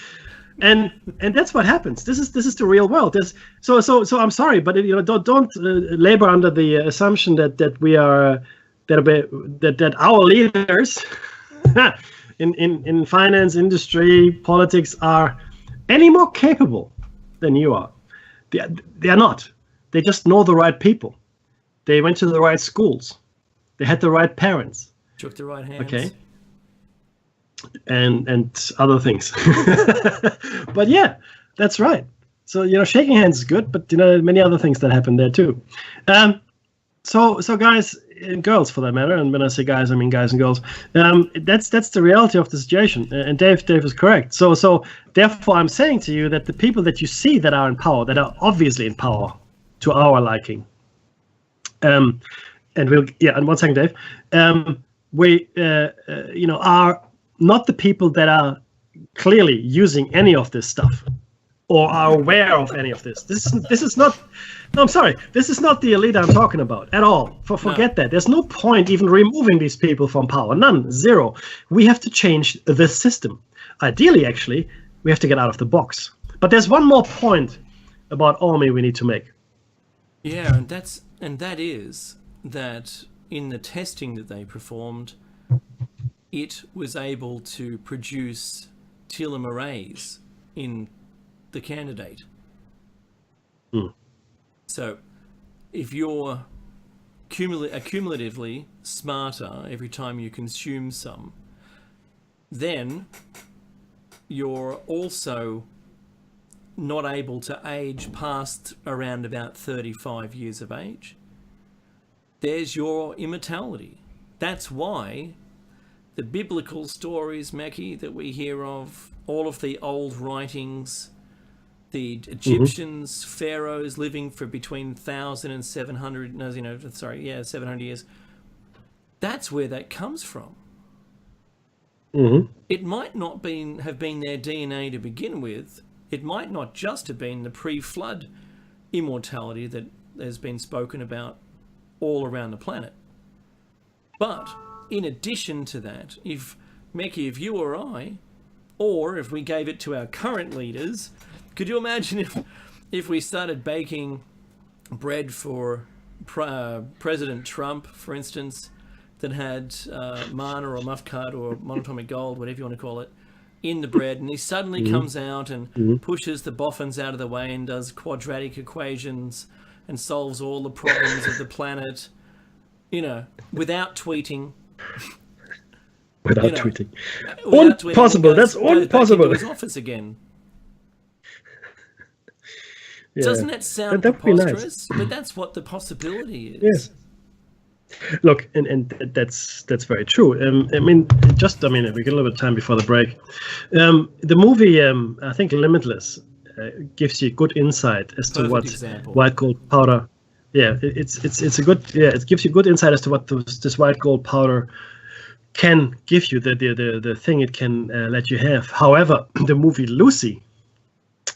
And that's what happens. This is the real world. So I'm sorry, but don't labor under the assumption that we are that our leaders in finance, industry, politics are any more capable than you are. They are not. They just know the right people. They went to the right schools. They had the right parents. Took the right hands. Okay. And other things. But yeah, that's right. So shaking hands is good, but many other things that happen there too. So guys and girls for that matter, and when I say guys, I mean guys and girls. That's the reality of the situation. And Dave is correct. So therefore, I'm saying to you that the people that you see that are in power, that are obviously in power to our liking, and one second, Dave. We are not the people that are clearly using any of this stuff or are aware of any of this. This is not. No, I'm sorry. This is not the elite I'm talking about at all. Forget that. There's no point even removing these people from power. None. Zero. We have to change the system. Ideally, actually, we have to get out of the box. But there's one more point about Army we need to make. Yeah, and that is that in the testing that they performed, it was able to produce telomerase in the candidate. So if you're accumulatively smarter every time you consume some, then you're also not able to age past around about 35 years of age. There's your immortality. That's why the biblical stories, Mackie, that we hear of, all of the old writings, the Egyptians, pharaohs living for between 1,000 and 700, 700 years. That's where that comes from. Mm-hmm. It might not have been their DNA to begin with. It might not just have been the pre-flood immortality that has been spoken about all around the planet. But in addition to that, if you or I, or if we gave it to our current leaders, could you imagine if we started baking bread for President Trump, for instance, that had manna or mufcad or monatomic gold, whatever you want to call it, in the bread, and he suddenly comes out and pushes the boffins out of the way and does quadratic equations and solves all the problems of the planet, without tweeting. Without tweeting. Impossible. That's impossible. Goes back into his office again. Yeah. Doesn't that sound That'd be preposterous? nice. But that's what the possibility is. Yes. Look, and that's very true. we get a little bit of time before the break. The movie, I think, Limitless, gives you good insight as to what white gold powder. Yeah, it's a good. Yeah, it gives you good insight as to what this white gold powder can give you. The thing it can let you have. However, the movie Lucy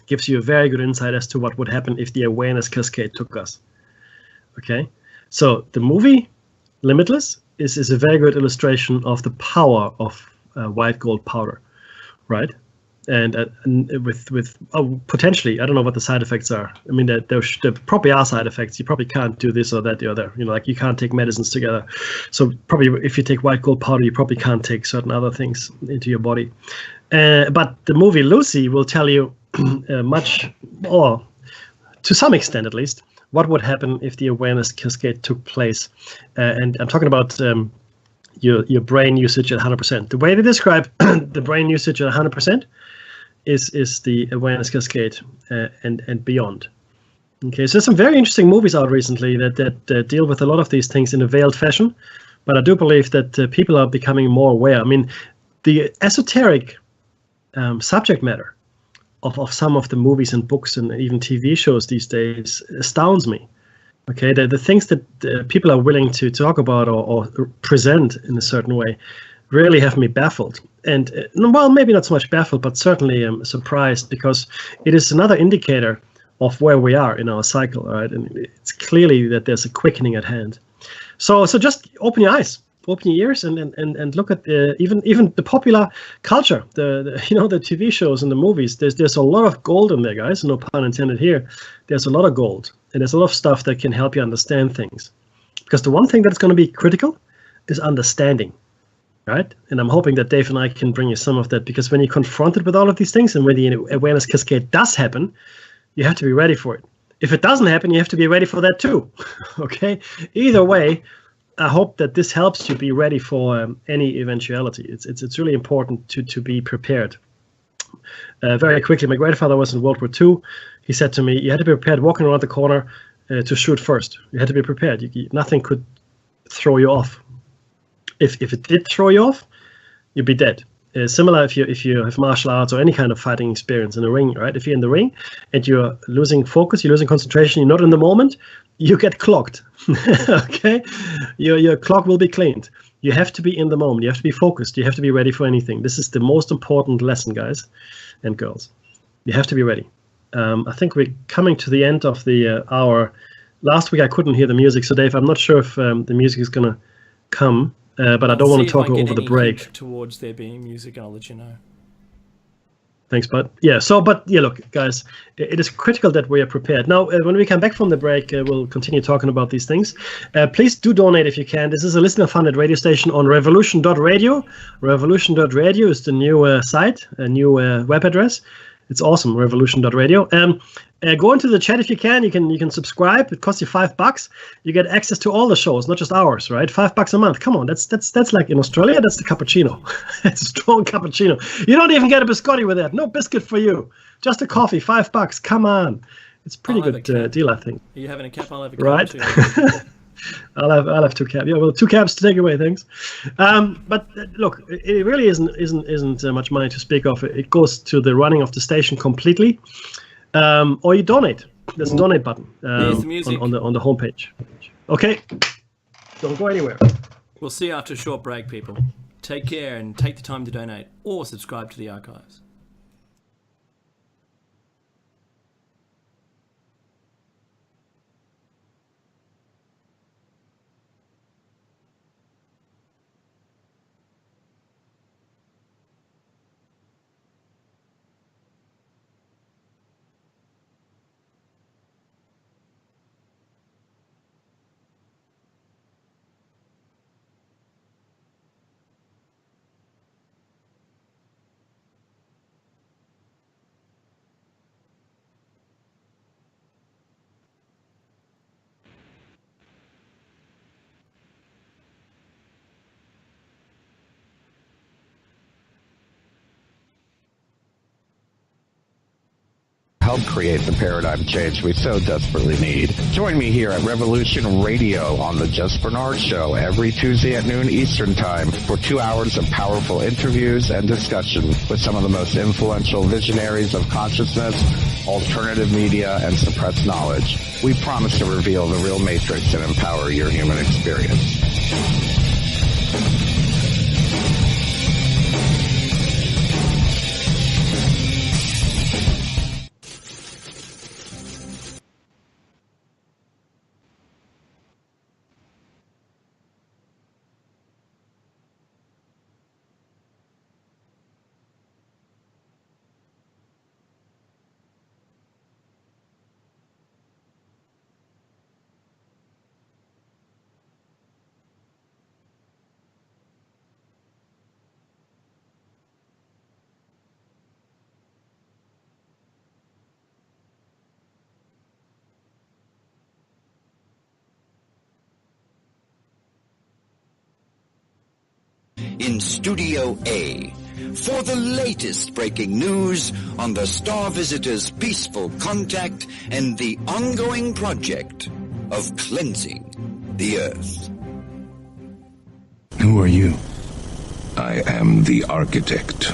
gives you a very good insight as to what would happen if the awareness cascade took us. Okay, so the movie Limitless is a very good illustration of the power of white gold powder, right? And with potentially, I don't know what the side effects are. I mean, there probably are side effects. You probably can't do this or that, the other. Like you can't take medicines together. So probably if you take white gold powder, you probably can't take certain other things into your body. But the movie Lucy will tell you much, or to some extent at least, what would happen if the awareness cascade took place. And I'm talking about your brain usage at 100%. The way they describe the brain usage at 100% is the awareness cascade and beyond. Okay, so there's some very interesting movies out recently that deal with a lot of these things in a veiled fashion, but I do believe that people are becoming more aware. I mean, the esoteric subject matter of some of the movies and books and even TV shows these days astounds me. Okay, the things that people are willing to talk about or present in a certain way really have me baffled. And well, maybe not so much baffled, but certainly surprised, because it is another indicator of where we are in our cycle, right? And it's clearly that there's a quickening at hand. So just open your eyes, open your ears, and look at even the popular culture, the TV shows and the movies. There's a lot of gold in there, guys. No pun intended here. There's a lot of gold, and there's a lot of stuff that can help you understand things. Because the one thing that's going to be critical is understanding, right? And I'm hoping that Dave and I can bring you some of that, because when you're confronted with all of these things and when the awareness cascade does happen, you have to be ready for it. If it doesn't happen, you have to be ready for that too. Okay? Either way, I hope that this helps you be ready for any eventuality. It's really important to be prepared. Very quickly, my grandfather was in World War II. He said to me, you had to be prepared walking around the corner to shoot first. You had to be prepared. Nothing could throw you off. If it did throw you off, you'd be dead. Similar if you have martial arts or any kind of fighting experience in a ring, right? If you're in the ring and you're losing focus, you're losing concentration, you're not in the moment, you get clocked. Okay, your clock will be cleaned. You have to be in the moment. You have to be focused. You have to be ready for anything. This is the most important lesson, guys and girls. You have to be ready. I think we're coming to the end of the hour. Last week I couldn't hear the music, so Dave, I'm not sure if the music is gonna come, but I don't want to talk over the break. Towards there being music, I'll let you know. Thanks, bud. Yeah. Look, guys, it is critical that we are prepared. Now, when we come back from the break, we'll continue talking about these things. Please do donate if you can. This is a listener-funded radio station on revolution.radio. Revolution.radio is the new site, a new web address. It's awesome, revolution.radio. Go into the chat if you can. You can subscribe. It costs you $5. You get access to all the shows, not just ours, right? $5 a month. Come on, that's like in Australia, that's the cappuccino. It's a strong cappuccino. You don't even get a biscotti with that. No biscuit for you. Just a coffee, $5. Come on. It's a pretty good deal, I think. Are you having a cap? I'll have a cap. Right? Too. I'll have 2 caps. Yeah, well, 2 caps to take away, thanks. But look, it really isn't much money to speak of. It goes to the running of the station completely, or you donate. There's a donate button the music. on the homepage. Okay, don't go anywhere. We'll see you after a short break, people. Take care and take the time to donate or subscribe to the archives. Help create the paradigm change we so desperately need. Join me here at Revolution Radio on the Just Bernard Show every Tuesday at noon Eastern Time for 2 hours of powerful interviews and discussion with some of the most influential visionaries of consciousness, alternative media, and suppressed knowledge. We promise to reveal the real matrix and empower your human experience. In Studio A for the latest breaking news on the Star Visitor's peaceful contact and the ongoing project of cleansing the Earth. Who are you? I am the architect.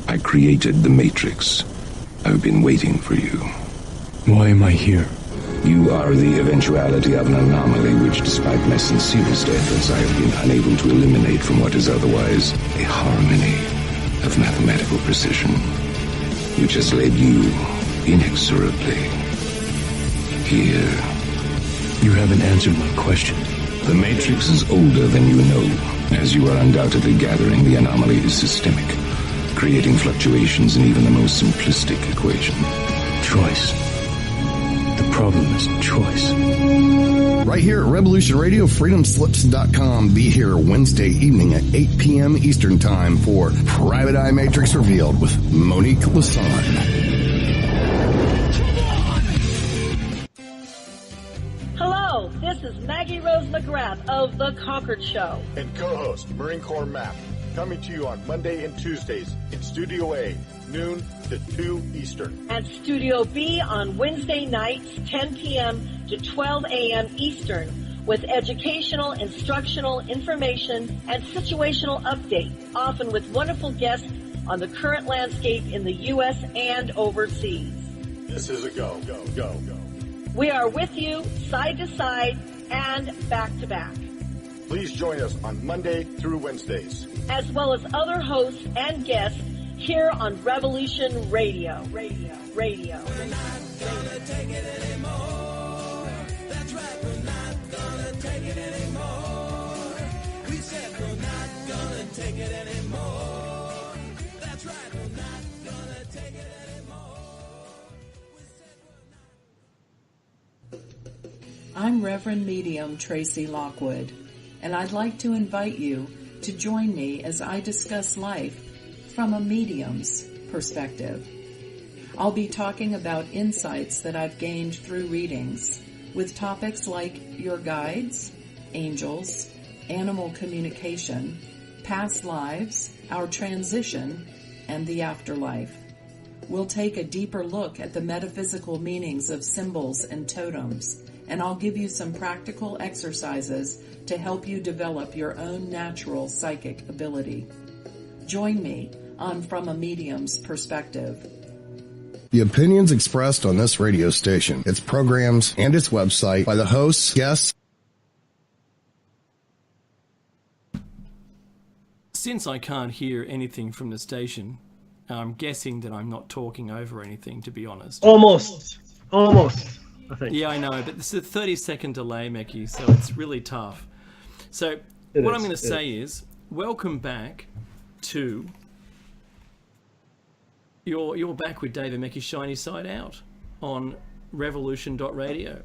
I created the Matrix. I've been waiting for you. Why am I here? You are the eventuality of an anomaly which, despite my sincerest efforts, I have been unable to eliminate from what is otherwise a harmony of mathematical precision, which has led you inexorably here. You haven't answered my question. The Matrix is older than you know. As you are undoubtedly gathering, the anomaly is systemic, creating fluctuations in even the most simplistic equation. Choice. The problem is choice. Right here at Revolution Radio, freedomslips.com. Be here Wednesday evening at 8 p.m. Eastern Time for Private Eye Matrix Revealed with Monique Lassonde. Hello, this is Maggie Rose McGrath of The Concord Show. And co-host Marine Corps Map, coming to you on Monday and Tuesdays in Studio A, noon to 2 Eastern. And Studio B on Wednesday nights, 10 p.m. to 12 a.m. Eastern, with educational, instructional, information, and situational updates, often with wonderful guests on the current landscape in the U.S. and overseas. This is a go. We are with you, side to side, and back to back. Please join us on Monday through Wednesdays, as well as other hosts and guests here on Revolution Radio. We're not gonna take it anymore. That's right, we're not gonna take it anymore. We said we're not gonna take it anymore. That's right, we're not gonna take it anymore. We said we're not. I'm Reverend Medium Tracy Lockwood, and I'd like to invite you to join me as I discuss life from a medium's perspective. I'll be talking about insights that I've gained through readings with topics like your guides, angels, animal communication, past lives, our transition, and the afterlife. We'll take a deeper look at the metaphysical meanings of symbols and totems, and I'll give you some practical exercises to help you develop your own natural psychic ability. Join me on From a Medium's Perspective. The opinions expressed on this radio station, its programs, and its website by the hosts, guests, since I can't hear anything from the station, I'm guessing that I'm not talking over anything, to be honest. Almost, I think. Yeah, I know, but it's a 30-second delay, Meki, so it's really tough. So what I'm going to say is, welcome back to... You're back with David Meki's Shiny Side Out on revolution.radio,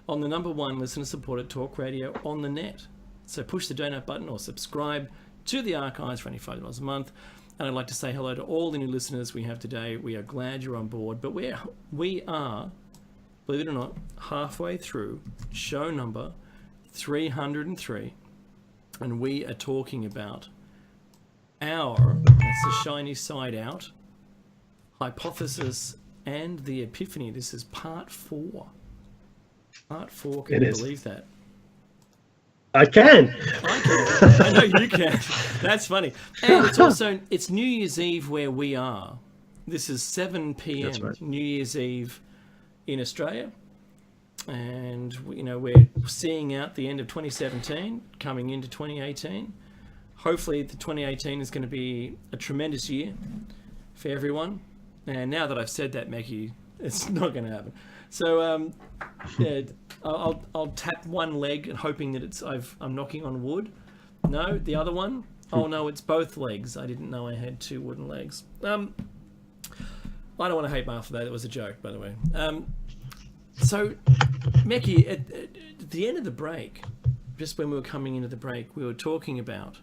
on the #1 listener-supported talk radio on the net. So push the donate button or subscribe to the archives for only $5 a month. And I'd like to say hello to all the new listeners we have today. We are glad you're on board, but we are, believe it or not, halfway through show number 303, and we are talking about that's the Shiny Side Out, hypothesis, and the Epiphany. This is part 4. Part 4, can you believe that? I can. I know you can. That's funny. And it's New Year's Eve where we are. This is 7 p.m. That's right. New Year's Eve in Australia. And, we're seeing out the end of 2017, coming into 2018. Hopefully the 2018 is going to be a tremendous year for everyone. And now that I've said that, Meki, it's not going to happen. So, I'll tap one leg and hoping that I'm knocking on wood. No, the other one. Oh no, it's both legs. I didn't know I had 2 wooden legs. I don't want to hate Mark for that. It was a joke, by the way. So, Meki, at the end of the break, just when we were coming into the break, we were talking about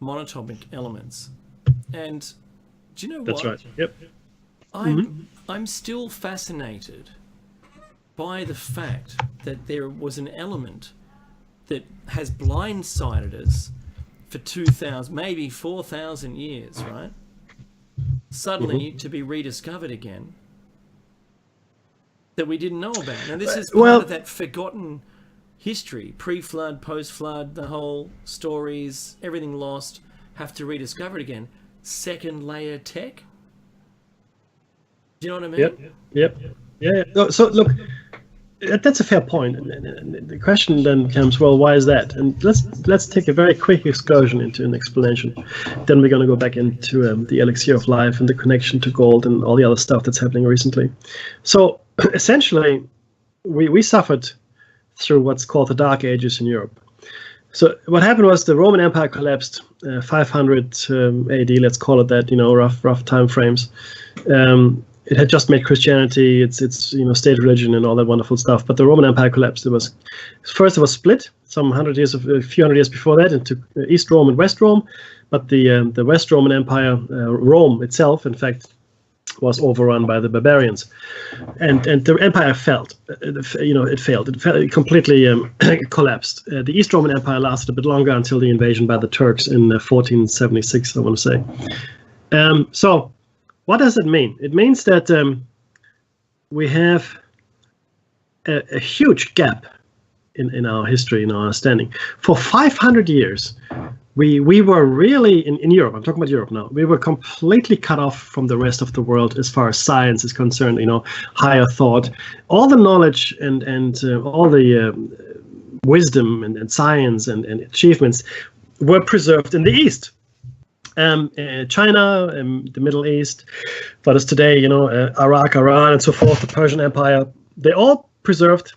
monatomic elements. And do you know what? That's right. Yep. I'm still fascinated by the fact that there was an element that has blindsided us for 2,000, maybe 4,000 years, right? Suddenly to be rediscovered again, that we didn't know about. Now this is part of that forgotten history, pre-flood, post-flood, the whole stories, everything lost, have to rediscover it again. Second layer tech. Do you know what I mean? Yep. Yeah. So look, that's a fair point. And the question then becomes, well, why is that? And let's take a very quick excursion into an explanation. Then we're going to go back into the elixir of life and the connection to gold and all the other stuff that's happening recently. So essentially, we suffered through what's called the Dark Ages in Europe. So what happened was the Roman Empire collapsed 500 AD, let's call it that, rough time frames. It had just made Christianity its state religion and all that wonderful stuff. But the Roman Empire collapsed. It was split a few hundred years before that into East Rome and West Rome. But the West Roman Empire, Rome itself, in fact, was overrun by the barbarians, and the empire failed. It failed. It completely collapsed. The East Roman Empire lasted a bit longer until the invasion by the Turks in 1476. I want to say. So. What does it mean? It means that we have a huge gap in our history, in our understanding. For 500 years, we were really, in Europe, I'm talking about Europe now, we were completely cut off from the rest of the world as far as science is concerned, higher thought. All the knowledge and all the wisdom and science and achievements were preserved in the East. China, the Middle East, what is today, Iraq, Iran, and so forth, the Persian Empire, they all preserved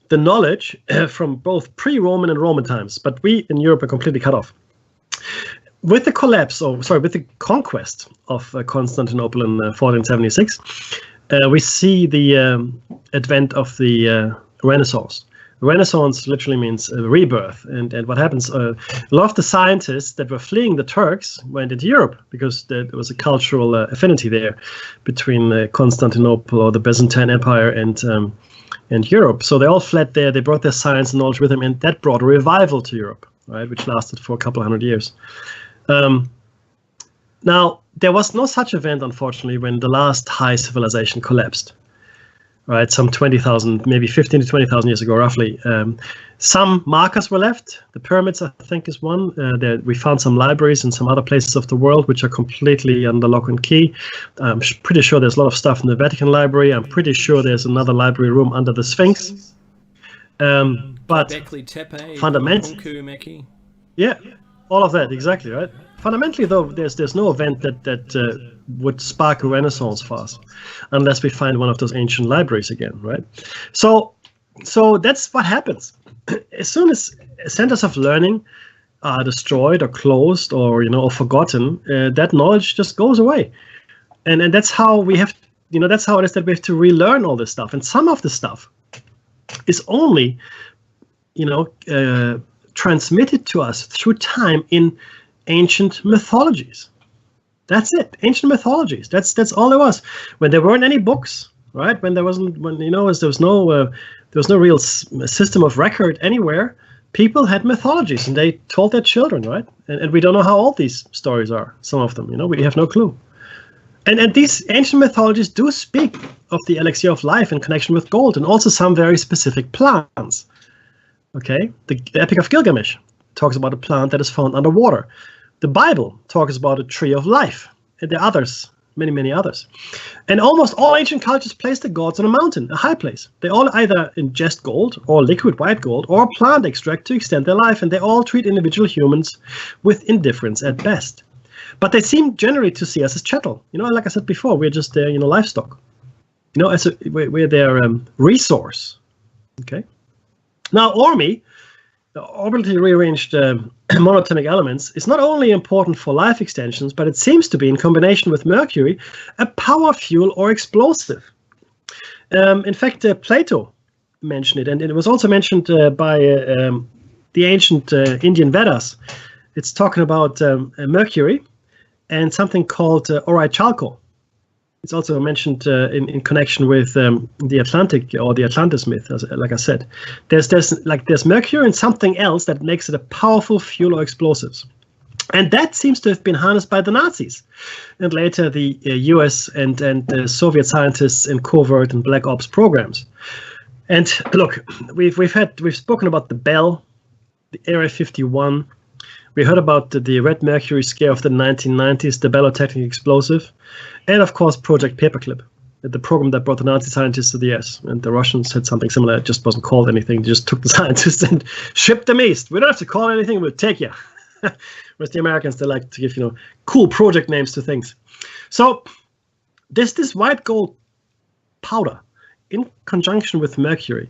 the knowledge from both pre-Roman and Roman times, but we in Europe are completely cut off. With the with the conquest of Constantinople in 1476, we see the advent of the Renaissance. Renaissance literally means rebirth, and what happens, a lot of the scientists that were fleeing the Turks went into Europe because there was a cultural affinity there between Constantinople or the Byzantine Empire and Europe. So they all fled there, they brought their science and knowledge with them, and that brought a revival to Europe, right, which lasted for a couple of hundred years. Now, there was no such event, unfortunately, when the last high civilization collapsed. Right, some 20,000, maybe 15 to 20,000 years ago, roughly. Some markers were left. The pyramids, I think, is one. We found some libraries in some other places of the world which are completely under lock and key. I'm pretty sure there's a lot of stuff in the Vatican Library. I'm pretty sure there's another library room under the Sphinx. But Bekli Tepe, fundamentally, Meki. yeah, all of that, exactly, right? Fundamentally, though, there's no event that would spark a renaissance for us, unless we find one of those ancient libraries again, right? So that's what happens. As soon as centers of learning are destroyed or closed or or forgotten, that knowledge just goes away, and that's how we have, that's how it is that we have to relearn all this stuff. And some of the stuff is only, transmitted to us through time in ancient mythologies. That's it. Ancient mythologies. That's all there was. When there weren't any books, right? When there was no real system of record anywhere. People had mythologies, and they told their children, right? And we don't know how old these stories are. Some of them, we have no clue. And these ancient mythologies do speak of the elixir of life in connection with gold, and also some very specific plants. Okay, the Epic of Gilgamesh talks about a plant that is found underwater. The Bible talks about a tree of life, and there are others, many, many others. And almost all ancient cultures place the gods on a mountain, a high place. They all either ingest gold or liquid white gold or plant extract to extend their life, and they all treat individual humans with indifference at best. But they seem generally to see us as chattel. Like I said before, we're just their, livestock. We're their resource. Okay. Now, ORME, orbitally rearranged monatomic elements, is not only important for life extensions, but it seems to be, in combination with mercury, a power fuel or explosive. In fact, Plato mentioned it, and it was also mentioned by the ancient Indian Vedas. It's talking about mercury and something called orichalco. It's also mentioned in connection with the Atlantic or the Atlantis myth, like I said. There's mercury and something else that makes it a powerful fuel or explosives. And that seems to have been harnessed by the Nazis, and later the US and the Soviet scientists in covert and black ops programs. And look, we've spoken about the Bell, the Area 51. We heard about the Red Mercury scare of the 1990s, the ballotechnic explosive, and of course Project Paperclip, the program that brought the Nazi scientists to the US. And the Russians had something similar. It just wasn't called anything. They just took the scientists and shipped them east. We don't have to call it anything. We'll take you. Whereas the Americans, they like to give cool project names to things. So this white gold powder, in conjunction with mercury,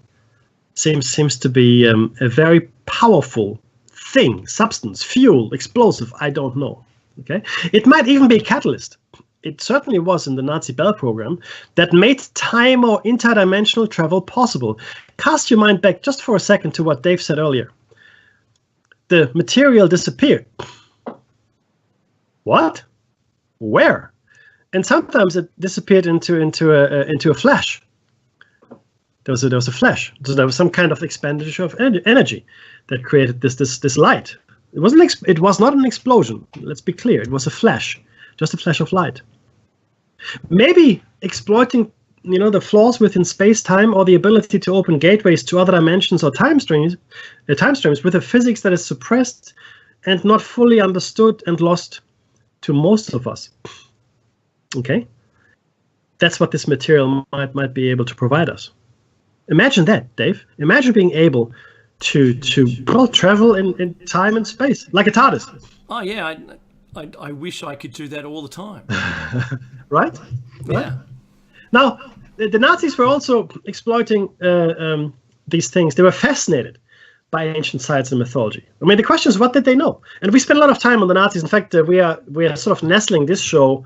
seems to be a very powerful thing, substance, fuel, explosive, I don't know. Okay, it might even be a catalyst. It certainly was in the Nazi Bell program that made time or interdimensional travel possible. Cast your mind back just for a second to what Dave said earlier. The material disappeared. What? Where? And sometimes it disappeared into a flash. There was a flash. So there was some kind of expenditure of energy that created this light. It was not an explosion. Let's be clear. It was a flash, just a flash of light. Maybe exploiting, the flaws within space-time, or the ability to open gateways to other dimensions or time streams with a physics that is suppressed and not fully understood and lost to most of us. Okay, that's what this material might be able to provide us. Imagine that, Dave. Imagine being able to travel in time and space like a TARDIS. Oh yeah, I wish I could do that all the time. Right? Yeah. Now, the Nazis were also exploiting these things. They were fascinated by ancient science and mythology. I mean, the question is, what did they know? And we spent a lot of time on the Nazis. In fact, we are sort of nestling this show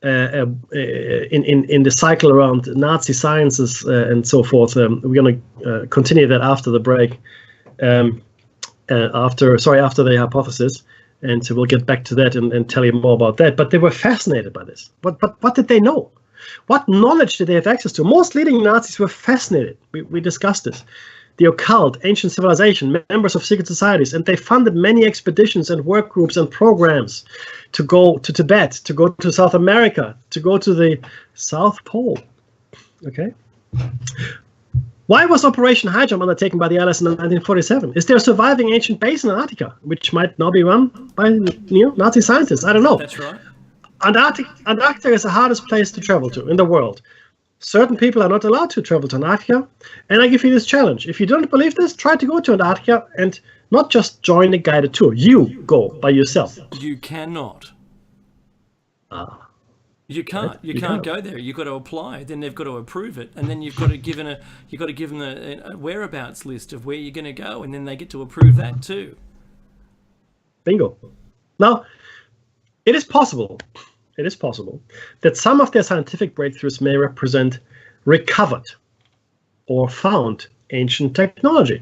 in the cycle around Nazi sciences and so forth. We're going to continue that after the break, after the hypothesis, and so we'll get back to that and tell you more about that. But they were fascinated by this. But what did they know? What knowledge did they have access to? Most leading Nazis were fascinated. We discussed this. The occult, ancient civilization, members of secret societies, and they funded many expeditions and work groups and programs to go to Tibet, to go to South America, to go to the South Pole. Okay. Why was Operation High Jump undertaken by the Allies in 1947? Is there a surviving ancient base in Antarctica, which might now be run by Nazi scientists? I don't know. That's right. Antarctica is the hardest place to travel to in the world. certain people are not allowed to travel to Antarctica. And I give you this challenge. If you don't believe this, try to go to Antarctica and not just join a guided tour. You go by yourself. You cannot. Ah. You can't. You can't go there. You've got to apply. Then they've got to approve it, and then you've got to give them a whereabouts list of where you're going to go, and then they get to approve that too. Bingo. Now, it is possible that some of their scientific breakthroughs may represent recovered or found ancient technology,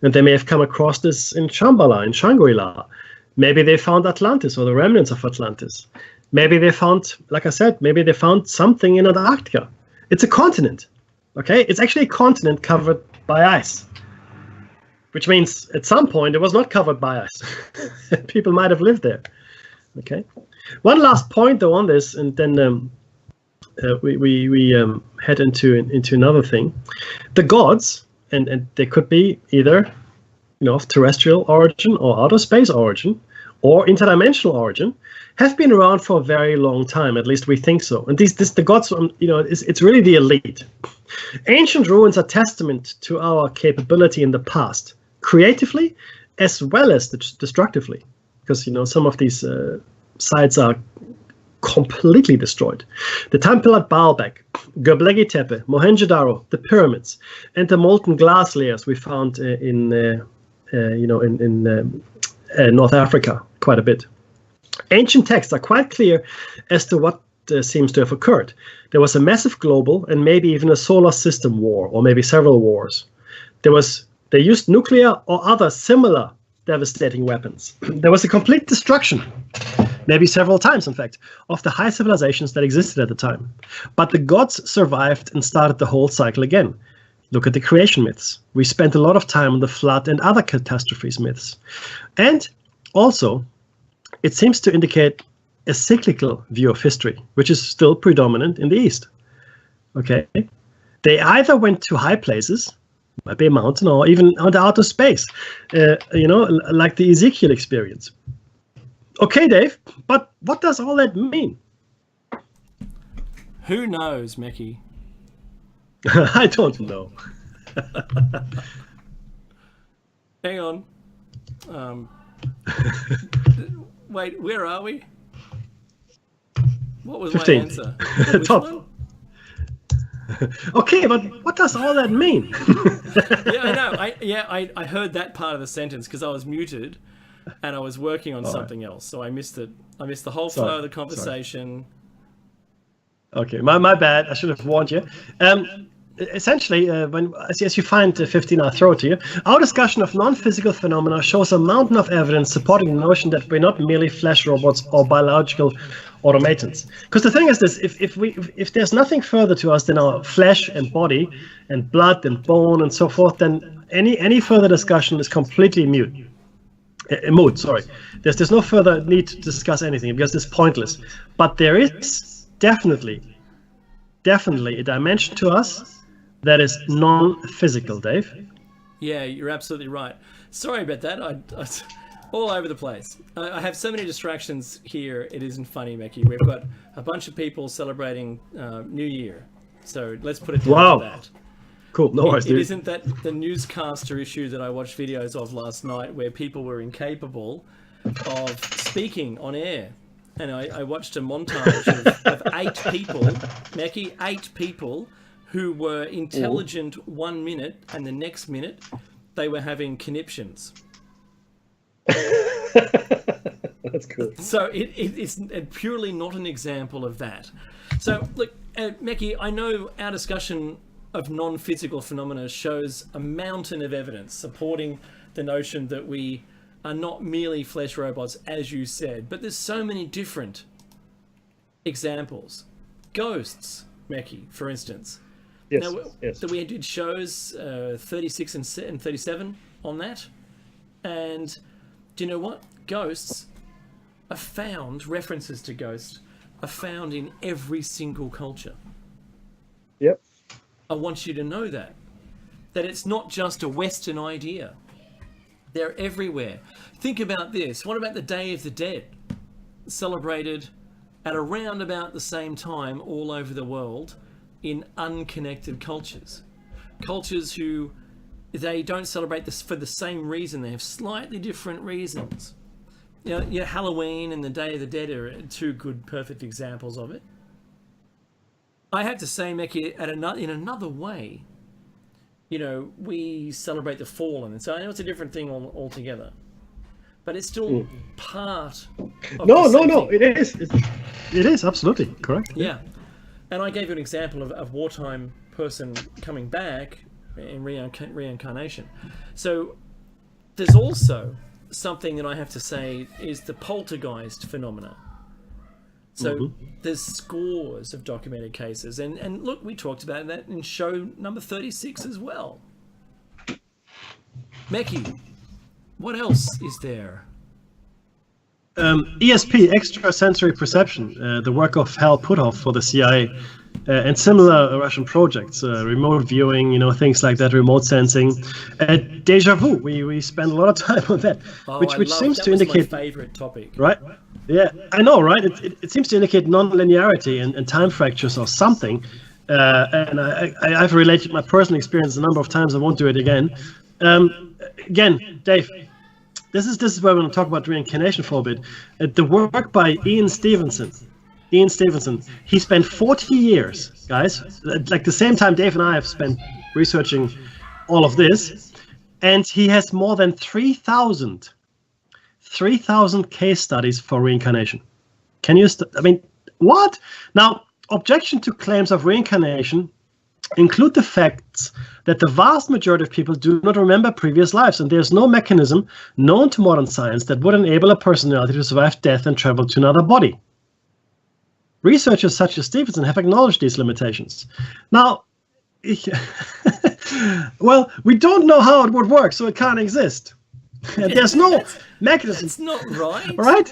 and they may have come across this in Shambhala, in Shangri-La. Maybe they found Atlantis or the remnants of Atlantis. Maybe they found, like I said, maybe they found something in Antarctica. It's a continent, okay? It's actually a continent covered by ice, which means at some point it was not covered by ice. People might have lived there, okay? One last point, though, on this, and then we head into another thing. The gods, and they could be either, of terrestrial origin or outer space origin, or interdimensional origin, have been around for a very long time. At least we think so. And the gods, it's really the elite. Ancient ruins are testament to our capability in the past, creatively as well as destructively, because some of these sites are completely destroyed. The temple at Baalbek, Göbekli Tepe, Mohenjo-daro, the pyramids, and the molten glass layers we found in North Africa quite a bit. Ancient texts are quite clear as to what seems to have occurred. There was a massive global and maybe even a solar system war, or maybe several wars. They used nuclear or other similar devastating weapons. There was a complete destruction, maybe several times, in fact, of the high civilizations that existed at the time. But the gods survived and started the whole cycle again. Look at the creation myths. We spent a lot of time on the flood and other catastrophes myths. And also, it seems to indicate a cyclical view of history, which is still predominant in the East. Okay? They either went to high places, might be a mountain, or even onto outer space, like the Ezekiel experience. Okay, Dave, but what does all that mean? Who knows, Meki? I don't know. Hang on. Wait, where are we? What was 15. my answer? Which Top. one? Okay, but what does all that mean? Yeah, I know. I heard that part of the sentence because I was muted and I was working on something else, so I missed it. I missed the whole flow of the conversation. Okay, my bad. I should have warned you. Essentially, as you find 15, I'll throw it to you. Our discussion of non-physical phenomena shows a mountain of evidence supporting the notion that we're not merely flesh robots or biological automatons. Because the thing is this: if there's nothing further to us than our flesh and body and blood and bone and so forth, then any further discussion is completely moot. Sorry, there's no further need to discuss anything because it's pointless. But there is definitely a dimension to us that is non-physical, Dave. Yeah, you're absolutely right. Sorry about that. I all over the place. I have so many distractions here. It isn't funny, Meki. We've got a bunch of people celebrating New Year, so let's put it down to that. Cool. No worries, It dude. isn't that the newscaster issue that I watched videos of last night, where people were incapable of speaking on air. And I watched a montage of 8 people, Meki, 8 people who were intelligent 1 minute, and the next minute they were having conniptions. That's cool. So it's purely not an example of that. So look, Meki, I know our discussion of non-physical phenomena shows a mountain of evidence supporting the notion that we are not merely flesh robots, as you said, but there's so many different examples. Ghosts, Meki, for instance. Yes, Now, yes. we did shows 36 and 37 on that. And do you know what? Ghosts are found, references to ghosts, are found in every single culture. Yep. I want you to know that it's not just a Western idea. They're everywhere. Think about this. What about the Day of the Dead? Celebrated at around about the same time all over the world in unconnected cultures. Cultures who they don't celebrate this for the same reason. They have slightly different reasons. Halloween and the Day of the Dead are two good, perfect examples of it. I have to say, Meki, in another way, we celebrate the fallen, and so I know it's a different thing altogether, but it's still part of No, it is. It is, absolutely. Correct. Yeah. And I gave you an example of a wartime person coming back in reincarnation. So there's also something that I have to say is the poltergeist phenomena. So there's scores of documented cases. And look, we talked about that in show number 36 as well. Meki, what else is there? ESP, extrasensory perception, the work of Hal Puthoff for the CIA, and similar Russian projects, remote viewing, things like that, remote sensing, deja vu. We spend a lot of time on that, which seems to indicate my favorite topic. Right? Yeah, I know, right? It seems to indicate non-linearity and time fractures or something. And I've related my personal experience a number of times. I won't do it again. Again, Dave. This is where we're going to talk about reincarnation for a bit. The work by Ian Stevenson, he spent 40 years, guys, like the same time Dave and I have spent researching all of this, and he has more than 3,000 case studies for reincarnation. Can you, what? Now, objection to claims of reincarnation include the facts that the vast majority of people do not remember previous lives, and there's no mechanism known to modern science that would enable a personality to survive death and travel to another body. Researchers such as Stevenson have acknowledged these limitations. Now, well, we don't know how it would work, so it can't exist. And there's no mechanism. That's not right. Right?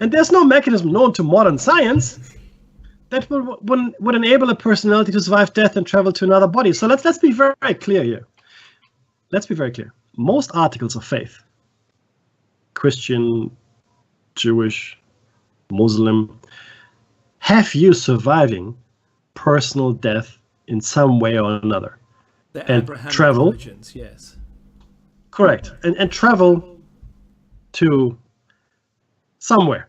And there's no mechanism known to modern science that would enable a personality to survive death and travel to another body. So let's be very, very clear here. Let's be very clear. Most articles of faith, Christian, Jewish, Muslim, have you surviving personal death in some way or another. The and Abrahamic travel. religions, yes. Correct. And travel to somewhere.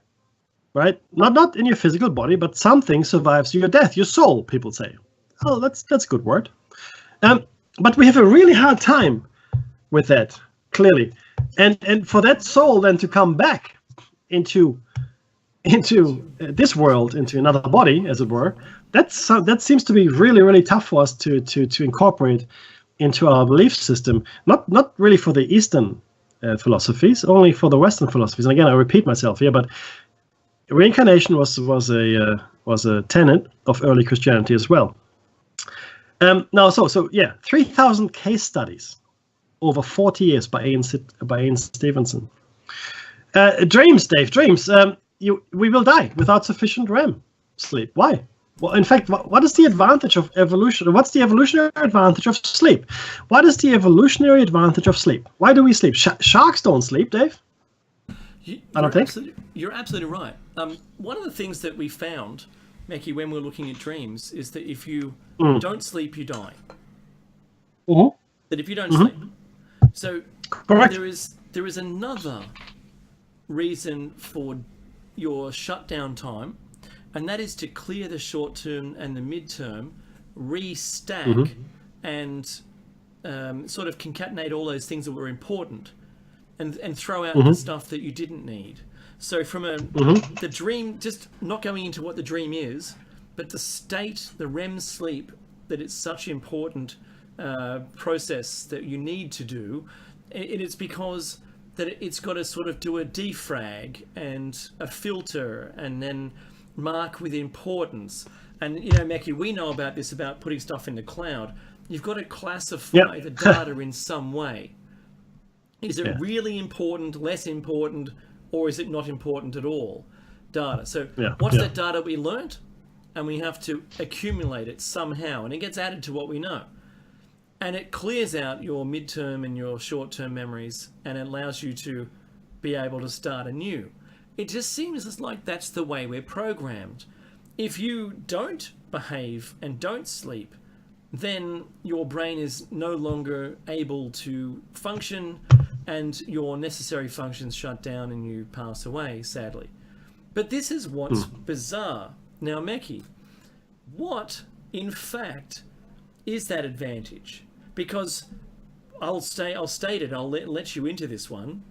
Right? Not in your physical body, but something survives your death, your soul, people say. Oh, that's a good word. But we have a really hard time with that, clearly. And for that soul then to come back into this world, into another body, as it were, that seems to be really, really tough for us to incorporate into our belief system. Not really for the Eastern philosophies, only for the Western philosophies. And again, I repeat myself here, but reincarnation was a tenet of early Christianity as well. Now, so yeah, 3,000 case studies over 40 years by Ian Stevenson. Dreams, Dave, dreams. We will die without sufficient REM sleep. Why? Well, in fact, what is the advantage of evolution? What's the evolutionary advantage of sleep? What is the evolutionary advantage of sleep? Why do we sleep? Sharks don't sleep, Dave. I don't think. You're absolutely right. One of the things that we found, Meki, when we're looking at dreams, is that if you don't sleep, you die. Mm-hmm. That if you don't sleep. So correct. There is another reason for your shutdown time, and that is to clear the short term and the mid-term, restack, and sort of concatenate all those things that were important, and throw out the stuff that you didn't need. So from the dream, just not going into what the dream is, but the state, the REM sleep, that it's such an important process that you need to do, and it's because that it's got to sort of do a defrag and a filter and then mark with importance. And, Meki, we know about this, about putting stuff in the cloud. You've got to classify the data in some way. Is it really important, less important, or is it not important at all? Data. So what's that data we learnt? And we have to accumulate it somehow. And it gets added to what we know. And it clears out your midterm and your short-term memories, and it allows you to be able to start anew. It just seems like that's the way we're programmed. if you don't behave and don't sleep, then your brain is no longer able to function and your necessary functions shut down and you pass away, sadly. But this is what's bizarre. Now, Meki, what, in fact, is that advantage? Because I'll state it, I'll let you into this one.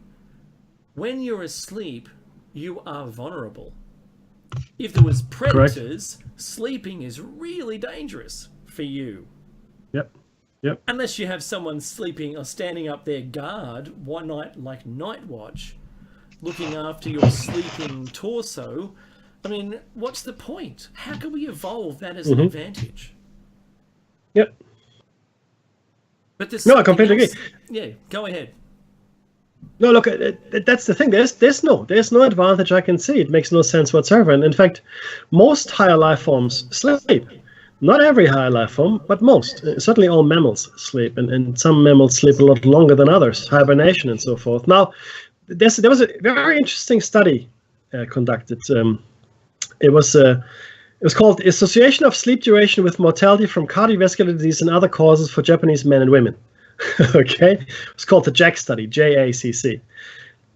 When you're asleep, you are vulnerable. If there was predators, sleeping is really dangerous for you. Yep. Unless you have someone sleeping or standing up there guard one night, like night watch, looking after your sleeping torso. I mean, what's the point? How can we evolve that as an advantage? Yep. But No, I completely agree. Yeah, go ahead. No, look, that's the thing. There's no advantage I can see. It makes no sense whatsoever. And in fact, most higher life forms sleep. Not every higher life form, but most. Certainly all mammals sleep, and some mammals sleep a lot longer than others, hibernation and so forth. Now, there was a very interesting study conducted. It was called Association of Sleep Duration with Mortality from Cardiovascular Disease and Other Causes for Japanese Men and Women. Okay? It's called the JACC study, JACC.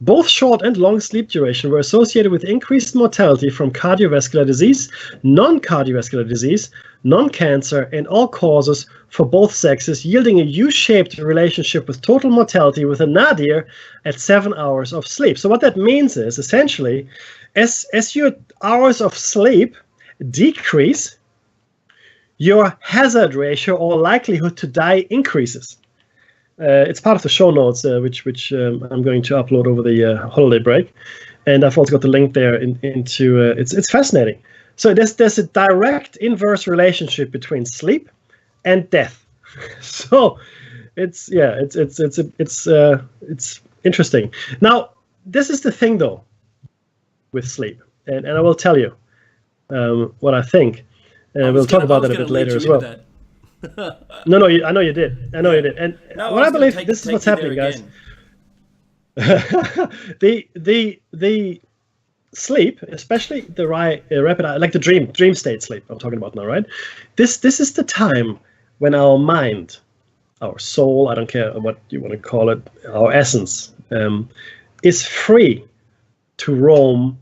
Both short and long sleep duration were associated with increased mortality from cardiovascular disease, non-cardiovascular disease, non-cancer, and all causes for both sexes, yielding a U-shaped relationship with total mortality with a nadir at 7 hours of sleep. So what that means is, essentially, as your hours of sleep decrease, your hazard ratio or likelihood to die increases. It's part of the show notes, which I'm going to upload over the holiday break, and I've also got the link there into. It's fascinating. So there's a direct inverse relationship between sleep and death. So it's interesting. Now this is the thing though with sleep, and I will tell you what I think, and we'll talk about that a bit later as well. No, I know you did. And what I believe, this is what's happening, guys. the sleep, especially the rapid eye, like the dream state sleep I'm talking about now, right? This is the time when our mind, our soul, I don't care what you want to call it, our essence, is free to roam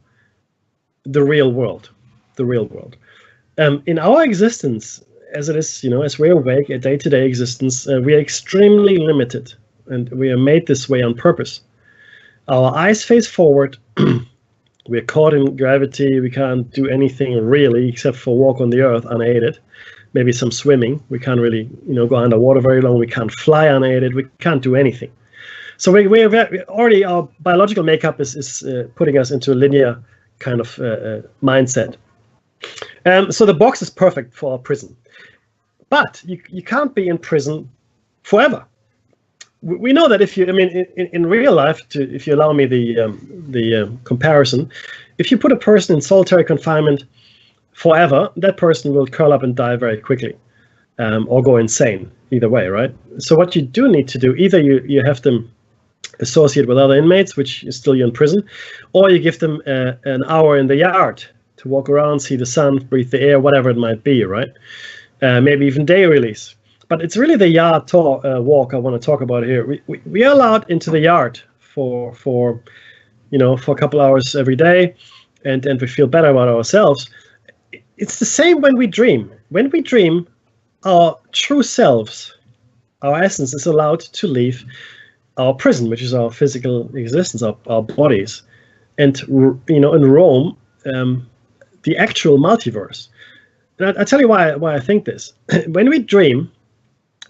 the real world. In our existence, as it is, as we're awake, a day-to-day existence, we are extremely limited, and we are made this way on purpose. Our eyes face forward. We are caught in gravity. We can't do anything really except for walk on the earth unaided. Maybe some swimming. We can't really, go underwater very long. We can't fly unaided. We can't do anything. So we already, our biological makeup is putting us into a linear kind of mindset. So the box is perfect for our prison. But you can't be in prison forever. We know that if you, in real life, if you allow me the comparison, if you put a person in solitary confinement forever, that person will curl up and die very quickly, or go insane. Either way, right? So what you do need to do, either you have them associate with other inmates, which is still you're in prison, or you give them an hour in the yard to walk around, see the sun, breathe the air, whatever it might be, right? Maybe even day release. But it's really the yard walk I want to talk about here. We are allowed into the yard for a couple hours every day, and we feel better about ourselves. It's the same when we dream. When we dream, our true selves, our essence, is allowed to leave our prison, which is our physical existence, our bodies, and and roam the actual multiverse. And I tell you why I think this. When we dream,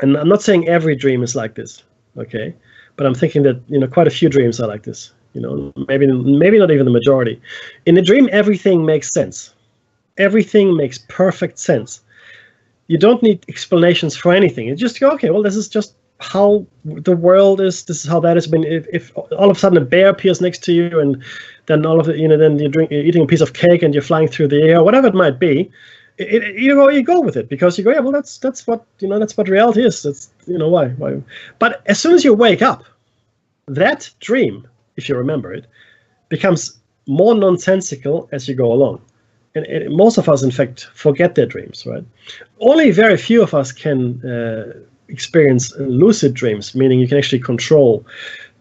and I'm not saying every dream is like this, okay? But I'm thinking that quite a few dreams are like this. Maybe not even the majority. In a dream, everything makes sense. Everything makes perfect sense. You don't need explanations for anything. You just go, okay, well, this is just how the world is. This is how that has been. If all of a sudden a bear appears next to you, and then all of it, then you're eating a piece of cake and you're flying through the air, whatever it might be. You go with it because you go, yeah, well, that's what reality is. That's why. But as soon as you wake up, that dream, if you remember it, becomes more nonsensical as you go along. and most of us, in fact, forget their dreams, right? Only very few of us can experience lucid dreams, meaning you can actually control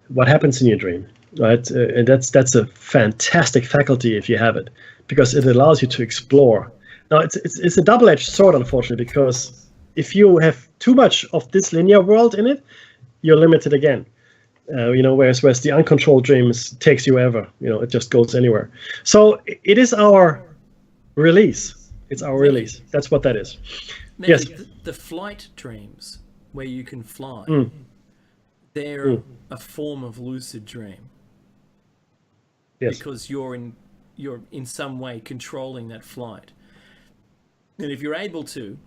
what happens in your dream, right? And that's a fantastic faculty if you have it, because it allows you to explore. Now, it's a double-edged sword, unfortunately, because if you have too much of this linear world in it, you're limited again. Whereas the uncontrolled dreams takes you ever. It just goes anywhere. So it is our release. It's our release. That's what that is. Maybe Yes. The flight dreams where you can fly, Mm. they're a form of lucid dream. Yes. Because you're in some way controlling that flight. And if you're able to,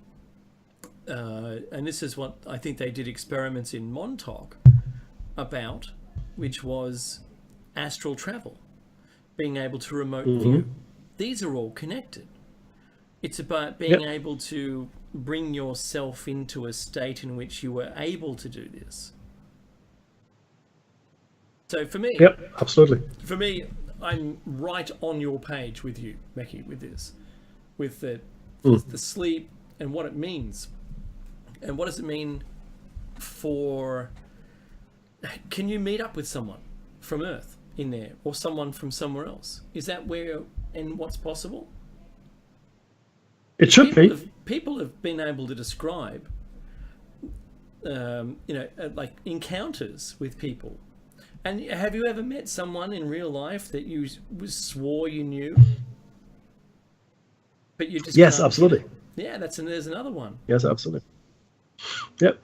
and this is what I think they did experiments in Montauk about, which was astral travel, being able to remote view. These are all connected. It's about being able to bring yourself into a state in which you were able to do this. So for me, absolutely. For me, I'm right on your page with you, Becky, with this, with the sleep and what it means. And what does it mean for... Can you meet up with someone from Earth in there, or someone from somewhere else? Is that where and what's possible? It should be. People have been able to describe, like encounters with people. And have you ever met someone in real life that you swore you knew, but you just Yes, can't absolutely. get it? Yeah, there's another one. Yes, absolutely. Yep.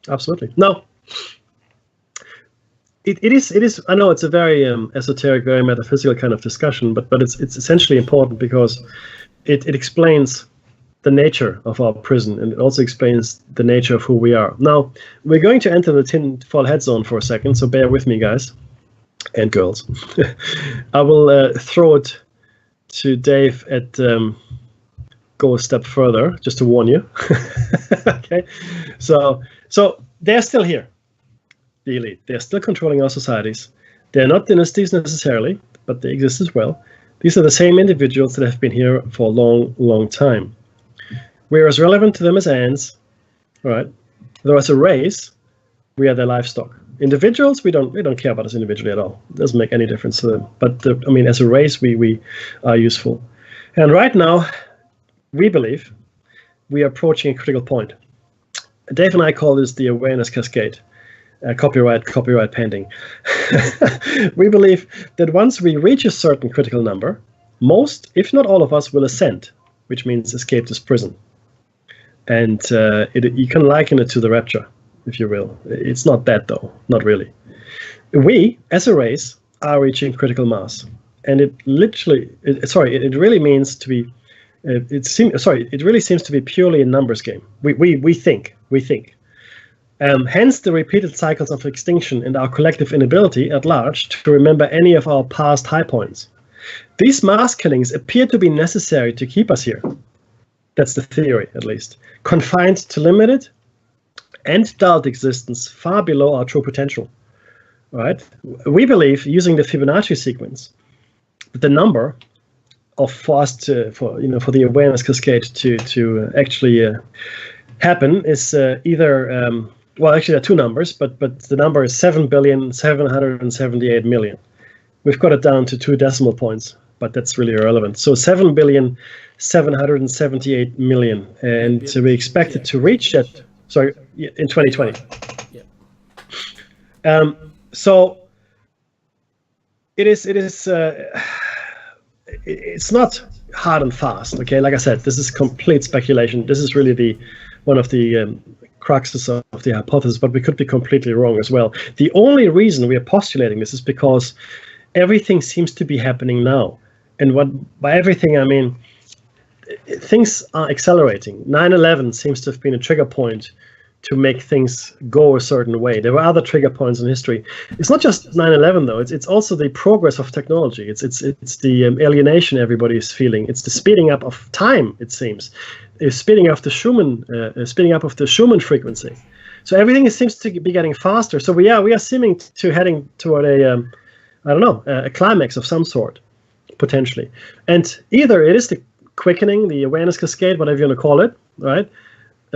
Absolutely. No. It is. I know it's a very esoteric, very metaphysical kind of discussion, but it's essentially important because it explains the nature of our prison, and it also explains the nature of who we are. Now, we're going to enter the tinfoil head zone for a second, so bear with me, guys and girls. I will throw it to Dave at go a step further, just to warn you. Okay, so they're still here, the elite. They're still controlling our societies. They're not dynasties necessarily, but they exist as well. These are the same individuals that have been here for a long, long time. We're as relevant to them as ants, right? Though as a race, we are their livestock. Individuals, we don't care about us individually at all. It doesn't make any difference to them. But as a race, we are useful. And right now, we believe we are approaching a critical point. Dave and I call this the awareness cascade. Copyright pending. We believe that once we reach a certain critical number, most, if not all of us, will ascend, which means escape this prison. And you can liken it to the rapture, if you will. It's not that, though, not really. We, as a race, are reaching critical mass, and it really means to be. It really seems to be purely a numbers game. We think. Hence the repeated cycles of extinction and our collective inability at large to remember any of our past high points. These mass killings appear to be necessary to keep us here. That's the theory, at least. Confined to limited and dulled existence far below our true potential. Right? We believe, using the Fibonacci sequence, that the number for the awareness cascade to actually happen is either actually there are two numbers, but the number is 7,778,000,000. We've got it down to 2 decimal points, but that's really irrelevant. So 7,778,000,000, and we expect it to reach it. Sorry, in 2020. Yeah. So it is. It's not hard and fast. Okay, like I said, this is complete speculation. This is really one of the cruxes of the hypothesis, but we could be completely wrong as well. The only reason we are postulating this is because everything seems to be happening now, and by everything I mean things are accelerating. 9/11 seems to have been a trigger point to make things go a certain way. There were other trigger points in history. It's not just 9/11 though. It's also the progress of technology. It's the alienation everybody is feeling. It's the speeding up of time. It seems, speeding up of the Schumann frequency. So everything seems to be getting faster. So we are seeming to heading toward a climax of some sort. potentially. And either it is the quickening, the awareness cascade, whatever you want to call it, right?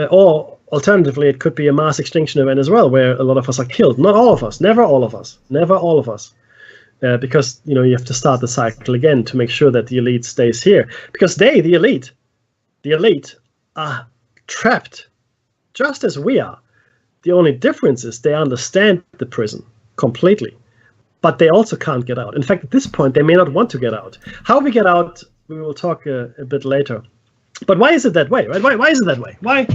Or alternatively, it could be a mass extinction event as well, where a lot of us are killed. Not all of us, never all of us, never all of us. Because, you have to start the cycle again to make sure that the elite stays here. Because they, the elite, are trapped just as we are. The only difference is they understand the prison completely, but they also can't get out. In fact, at this point, they may not want to get out. How we get out, we will talk a bit later. But why is it that way, right? Why is it that way? Why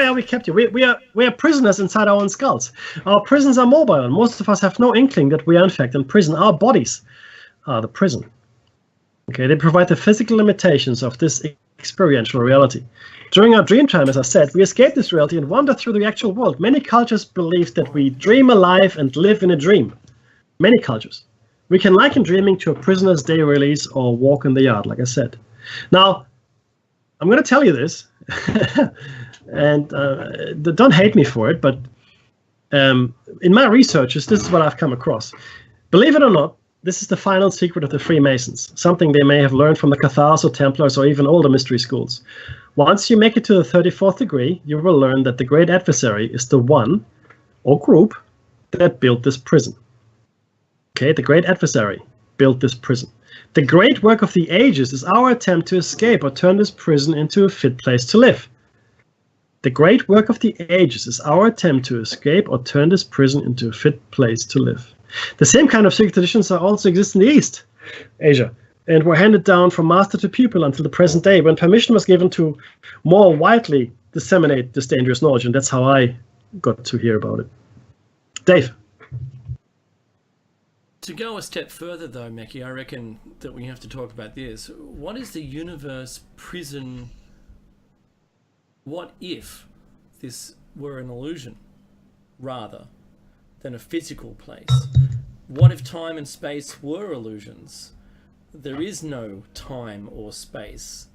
are we kept here? We are prisoners inside our own skulls. Our prisons are mobile, and most of us have no inkling that we are in fact in prison. Our bodies are the prison. Okay, they provide the physical limitations of this experiential reality. During our dream time, as I said, we escape this reality and wander through the actual world. Many cultures believe that we dream alive and live in a dream. Many cultures. We can liken dreaming to a prisoner's day release or walk in the yard, like I said. Now, I'm going to tell you this, and don't hate me for it, but in my researches, this is what I've come across. Believe it or not, this is the final secret of the Freemasons, something they may have learned from the Cathars or Templars or even older mystery schools. Once you make it to the 34th degree, you will learn that the great adversary is the one, or group, that built this prison. Okay, the great adversary built this prison. The great work of the ages is our attempt to escape or turn this prison into a fit place to live. The great work of the ages is our attempt to escape or turn this prison into a fit place to live. The same kind of secret traditions also exist in the East, Asia, and were handed down from master to pupil until the present day, when permission was given to more widely disseminate this dangerous knowledge, and that's how I got to hear about it. Dave. To go a step further, though, Mackie, I reckon that we have to talk about this. What is the universe prison? What if this were an illusion rather than a physical place? What if time and space were illusions? There is no time or space.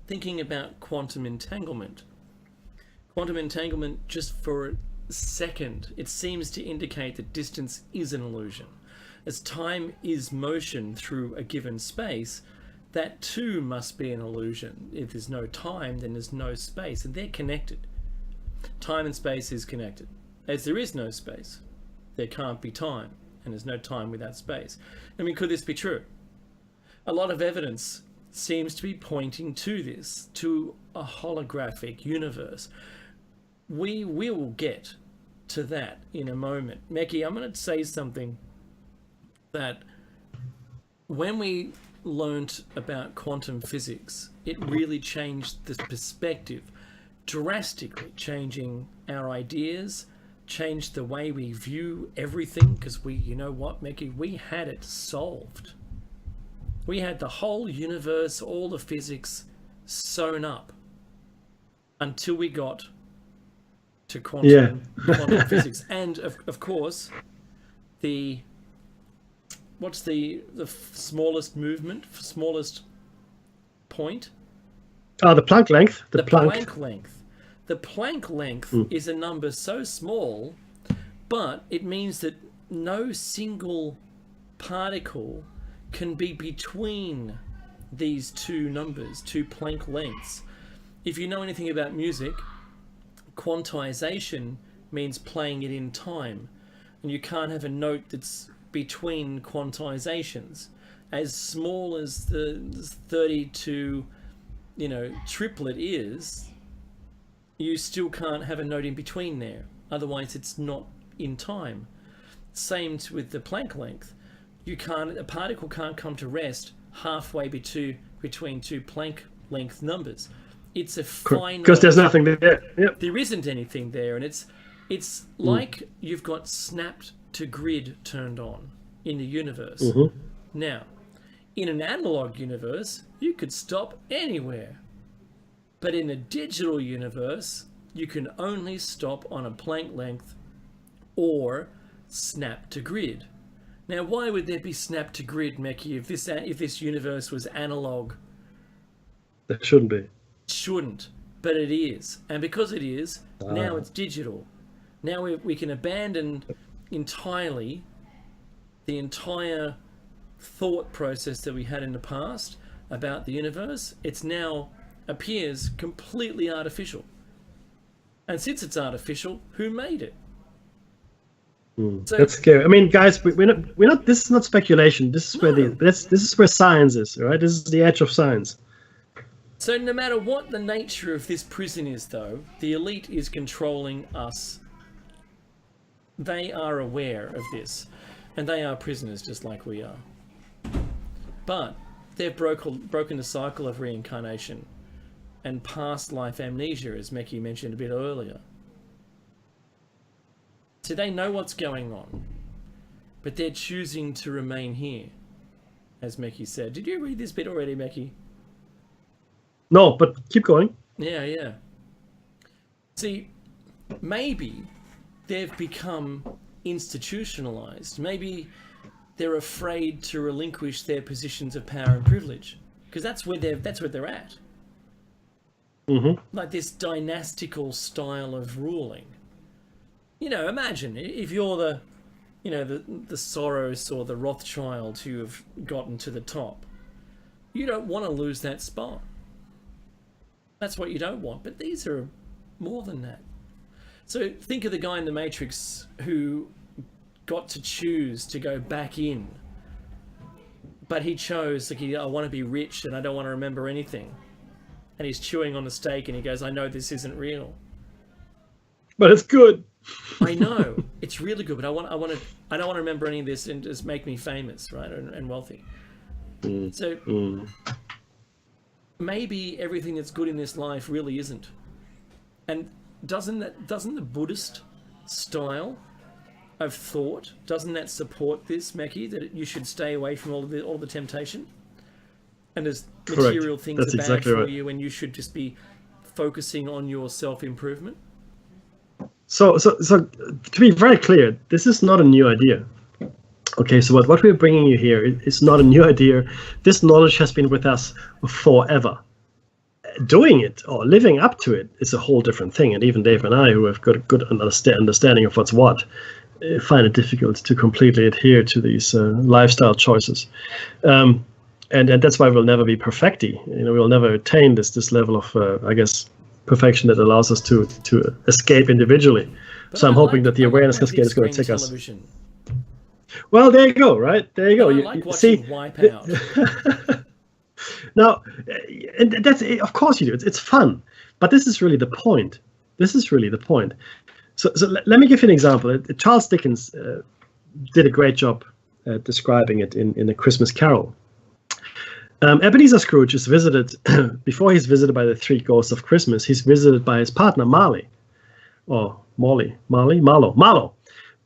Thinking about quantum entanglement. Quantum entanglement, just for a second, it seems to indicate that distance is an illusion. As time is motion through a given space, that too must be an illusion. If there's no time, then there's no space, and they're connected. Time and space is connected. As there is no space, there can't be time, and there's no time without space. I mean, could this be true? A lot of evidence seems to be pointing to this, to a holographic universe. We will get to that in a moment. Mackie, I'm going to say something that when we learnt about quantum physics, it really changed the perspective, drastically changing our ideas, changed the way we view everything, because you know what, Mackie, we had it solved. We had the whole universe, all the physics sewn up until we got to quantum physics. And of course, what's the smallest movement, smallest point? The Planck length. The Planck length. The Planck length is a number so small, but it means that no single particle can be between these two numbers, two Planck lengths. If you know anything about music, quantization means playing it in time, and you can't have a note that's between quantizations. As small as the 32, triplet is, you still can't have a note in between there. Otherwise, it's not in time. Same with the Planck length. A particle can't come to rest halfway between two Planck length numbers. It's a finite. Because there's nothing there. Yep. There isn't anything there, and it's like you've got snapped to grid turned on in the universe. Mm-hmm. Now, in an analog universe, you could stop anywhere. But in a digital universe, you can only stop on a Planck length or snap to grid. Now, why would there be snap to grid, Mackie, if this universe was analog? It shouldn't be. It shouldn't, but it is. And because it is, now it's digital. Now we can abandon entirely the entire thought process that we had in the past about the universe, it's now appears completely artificial. And since it's artificial, who made it? So, That's scary. I mean, guys, we're not. This is not speculation. This is where this is where science is, right? This is the edge of science. so no matter what the nature of this prison is, though, the elite is controlling us. They are aware of this, and they are prisoners just like we are. But they've broken the cycle of reincarnation and past life amnesia, as Meki mentioned a bit earlier. So they know what's going on, but they're choosing to remain here, as Meki said. Did you read this bit already, Meki? No, but keep going. Yeah. See, maybe they've become institutionalized. Maybe they're afraid to relinquish their positions of power and privilege, because that's where they're at. Mm-hmm. Like this dynastical style of ruling. You know, imagine if you're the Soros or the Rothschild who have gotten to the top. You don't want to lose that spot. That's what you don't want. But these are more than that. So think of the guy in the Matrix who got to choose to go back in. But he chose, like, I want to be rich and I don't want to remember anything. And he's chewing on a steak and he goes, I know this isn't real. But it's good. I know it's really good, but I don't want to remember any of this and just make me famous, right, and wealthy. So maybe everything that's good in this life really isn't. And doesn't the Buddhist style of thought, doesn't that support this, Meki, that you should stay away from all the temptation? And as material things That's are bad exactly for right. you, and you should just be focusing on your self-improvement. So to be very clear, this is not a new idea. Okay, so what we're bringing you here is not a new idea. This knowledge has been with us forever. Doing it or living up to it is a whole different thing. And even Dave and I, who have got a good understanding of what's what, find it difficult to completely adhere to these lifestyle choices. And that's why we'll never be perfecti. We'll never attain this level of, I guess, perfection that allows us to escape individually. But so I'm hoping that the awareness cascade is going to take us. Well, there you go, right? There you go. I You like see, watching Wipeout. now, and that's of course you do. It's fun, but this is really the point. So let me give you an example. Charles Dickens did a great job describing it in A Christmas Carol. Ebenezer Scrooge is visited, before he's visited by the three ghosts of Christmas, he's visited by his partner Marley, or Marlowe,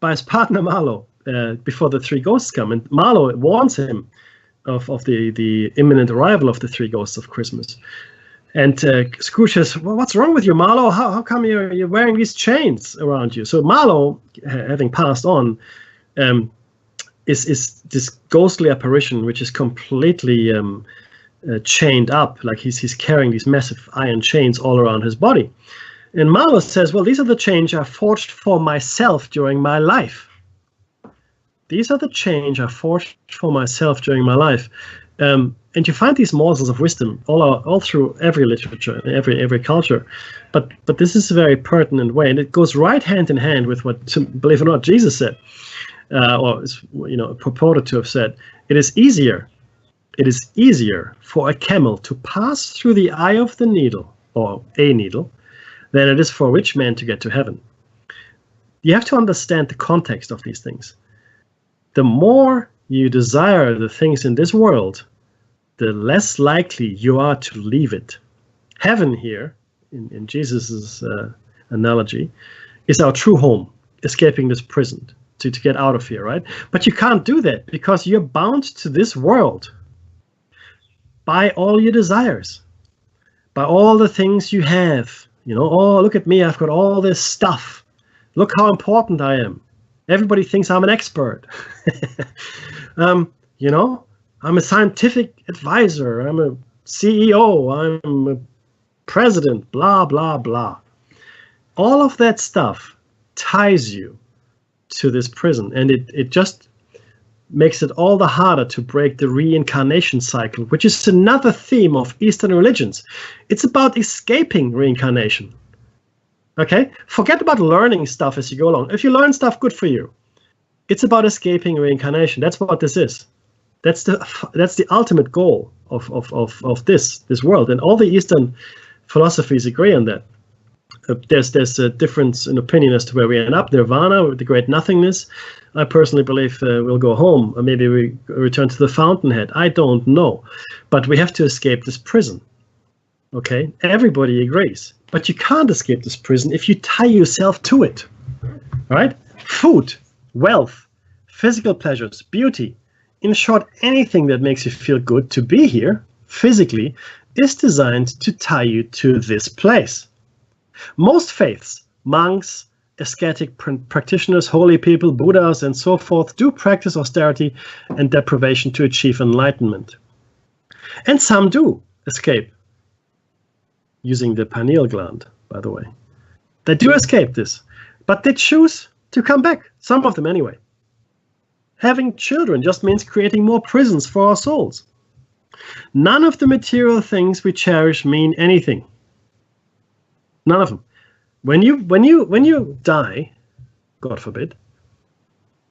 by his partner Marlowe, before the three ghosts come. And Marlowe warns him of the imminent arrival of the three ghosts of Christmas. And Scrooge says, well, what's wrong with you, Marlowe? How come you're wearing these chains around you? So Marlowe, having passed on, is this ghostly apparition which is completely chained up, like he's carrying these massive iron chains all around his body. And Marlowe says, well, these are the chains I forged for myself during my life. These are the chains I forged for myself during my life. And you find these morsels of wisdom all through every literature, every culture. But this is a very pertinent way, and it goes right hand in hand with what, believe it or not, Jesus said. Or is purported to have said, it is easier for a camel to pass through the eye of the needle, or a needle, than it is for a rich man to get to heaven. You have to understand the context of these things. The more you desire the things in this world, the less likely you are to leave it. Heaven here, in Jesus' analogy, is our true home, escaping this prison. To get out of here, right? But you can't do that because you're bound to this world by all your desires, by all the things you have. Oh, look at me, I've got all this stuff. Look how important I am. Everybody thinks I'm an expert. I'm a scientific advisor. I'm a CEO. I'm a president, blah, blah, blah. All of that stuff ties you to this prison, and it just makes it all the harder to break the reincarnation cycle, which is another theme of Eastern religions. It's about escaping reincarnation. Okay? Forget about learning stuff as you go along. If you learn stuff, good for you. It's about escaping reincarnation. That's what this is. That's the ultimate goal of this world. And all the Eastern philosophies agree on that. There's a difference in opinion as to where we end up. Nirvana, the great nothingness. I personally believe we'll go home, or maybe we return to the fountainhead. I don't know. But we have to escape this prison. Okay? Everybody agrees. But you can't escape this prison if you tie yourself to it. Right? Food, wealth, physical pleasures, beauty. In short, anything that makes you feel good to be here, physically, is designed to tie you to this place. Most faiths, monks, ascetic practitioners, holy people, Buddhas, and so forth, do practice austerity and deprivation to achieve enlightenment. And some do escape, using the pineal gland, by the way. They do escape this, but they choose to come back, some of them anyway. Having children just means creating more prisons for our souls. None of the material things we cherish mean anything. None of them. When you die, God forbid,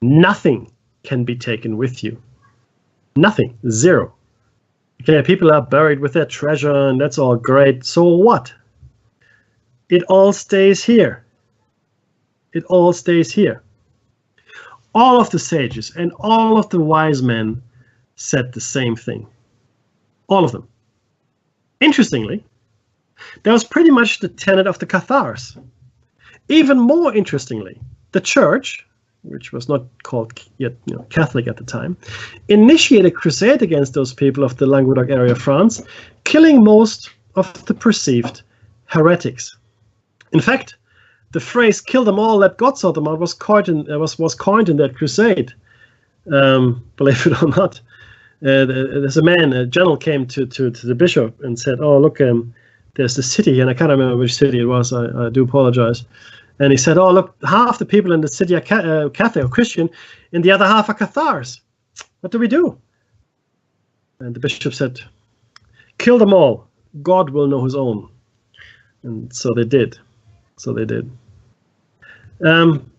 nothing can be taken with you. Nothing. Zero. Okay, people are buried with their treasure and that's all great. So what? It all stays here. It all stays here. All of the sages and all of the wise men said the same thing. All of them. Interestingly, that was pretty much the tenet of the Cathars. Even more interestingly, the church, which was not called yet Catholic at the time, initiated a crusade against those people of the Languedoc area of France, killing most of the perceived heretics. In fact, the phrase "kill them all, let God sort them out" was coined in that crusade. Believe it or not, there's a general came to the bishop and said, "Oh, look, there's the city," and I can't remember which city it was. I do apologize. And he said, "Oh, look, half the people in the city are Catholic or Christian, and the other half are Cathars. What do we do?" And the bishop said, "Kill them all. God will know his own." And so they did.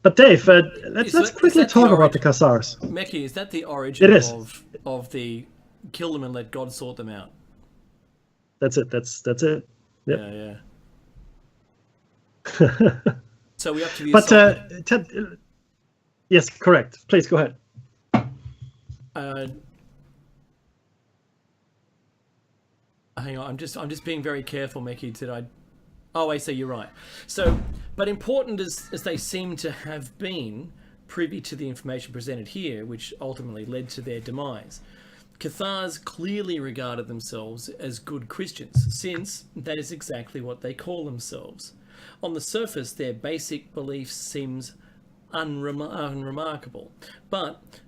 But Dave, let's quickly talk about the Cathars. Meki, is that the origin of the kill them and let God sort them out? That's it. That's it. Yep. Yeah. So we up to the yes, correct. Please go ahead. Hang on, I'm just being very careful, Meki. Oh, I see. You're right. So, but important as they seem to have been privy to the information presented here, which ultimately led to their demise, Cathars clearly regarded themselves as good Christians, since that is exactly what they call themselves. On the surface, their basic beliefs seems unremarkable, but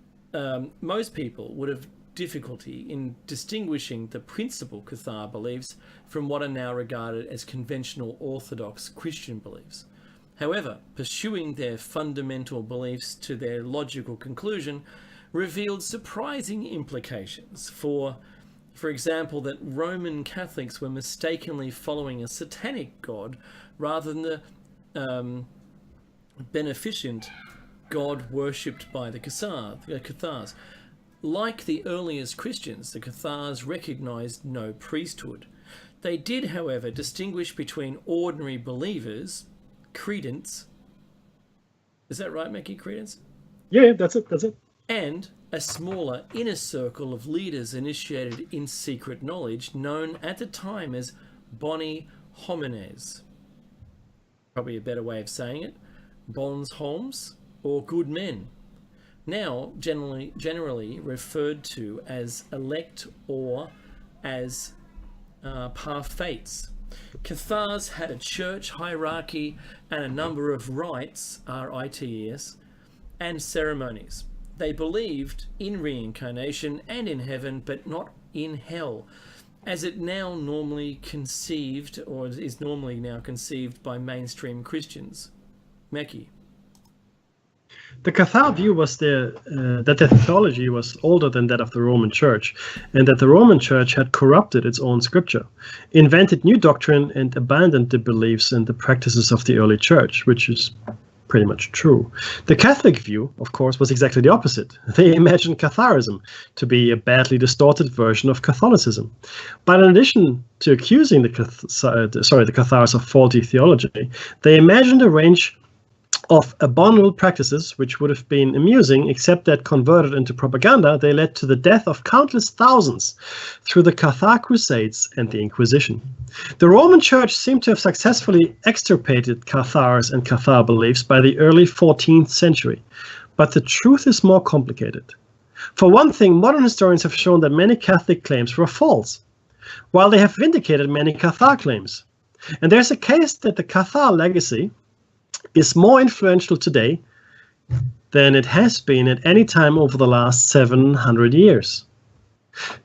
most people would have difficulty in distinguishing the principal Cathar beliefs from what are now regarded as conventional Orthodox Christian beliefs. However, pursuing their fundamental beliefs to their logical conclusion revealed surprising implications. For example, that Roman Catholics were mistakenly following a satanic god rather than the beneficent god worshipped by the Cathars. Like the earliest Christians, the Cathars recognized no priesthood. They did, however, distinguish between ordinary believers, credence. Is that right, Meki? Credence? Yeah, that's it. And a smaller inner circle of leaders initiated in secret knowledge, known at the time as boni homines. Probably a better way of saying it. Bons hommes, or good men. Now generally referred to as elect or as parfaits. Cathars had a church hierarchy and a number of rites, R-I-T-E-S, and ceremonies. They believed in reincarnation and in heaven, but not in hell, as it now normally conceived, or is normally now conceived by mainstream Christians. Meki. The Cathar view was that the theology was older than that of the Roman Church, and that the Roman Church had corrupted its own scripture, invented new doctrine, and abandoned the beliefs and the practices of the early church, which is pretty much true. The Catholic view, of course, was exactly the opposite. They imagined Catharism to be a badly distorted version of Catholicism. But in addition to accusing the Cathars of faulty theology, they imagined a range of abominable practices which would have been amusing, except that converted into propaganda, they led to the death of countless thousands through the Cathar Crusades and the Inquisition. The Roman Church seemed to have successfully extirpated Cathars and Cathar beliefs by the early 14th century, but the truth is more complicated. For one thing, modern historians have shown that many Catholic claims were false, while they have vindicated many Cathar claims. And there's a case that the Cathar legacy is more influential today than it has been at any time over the last 700 years.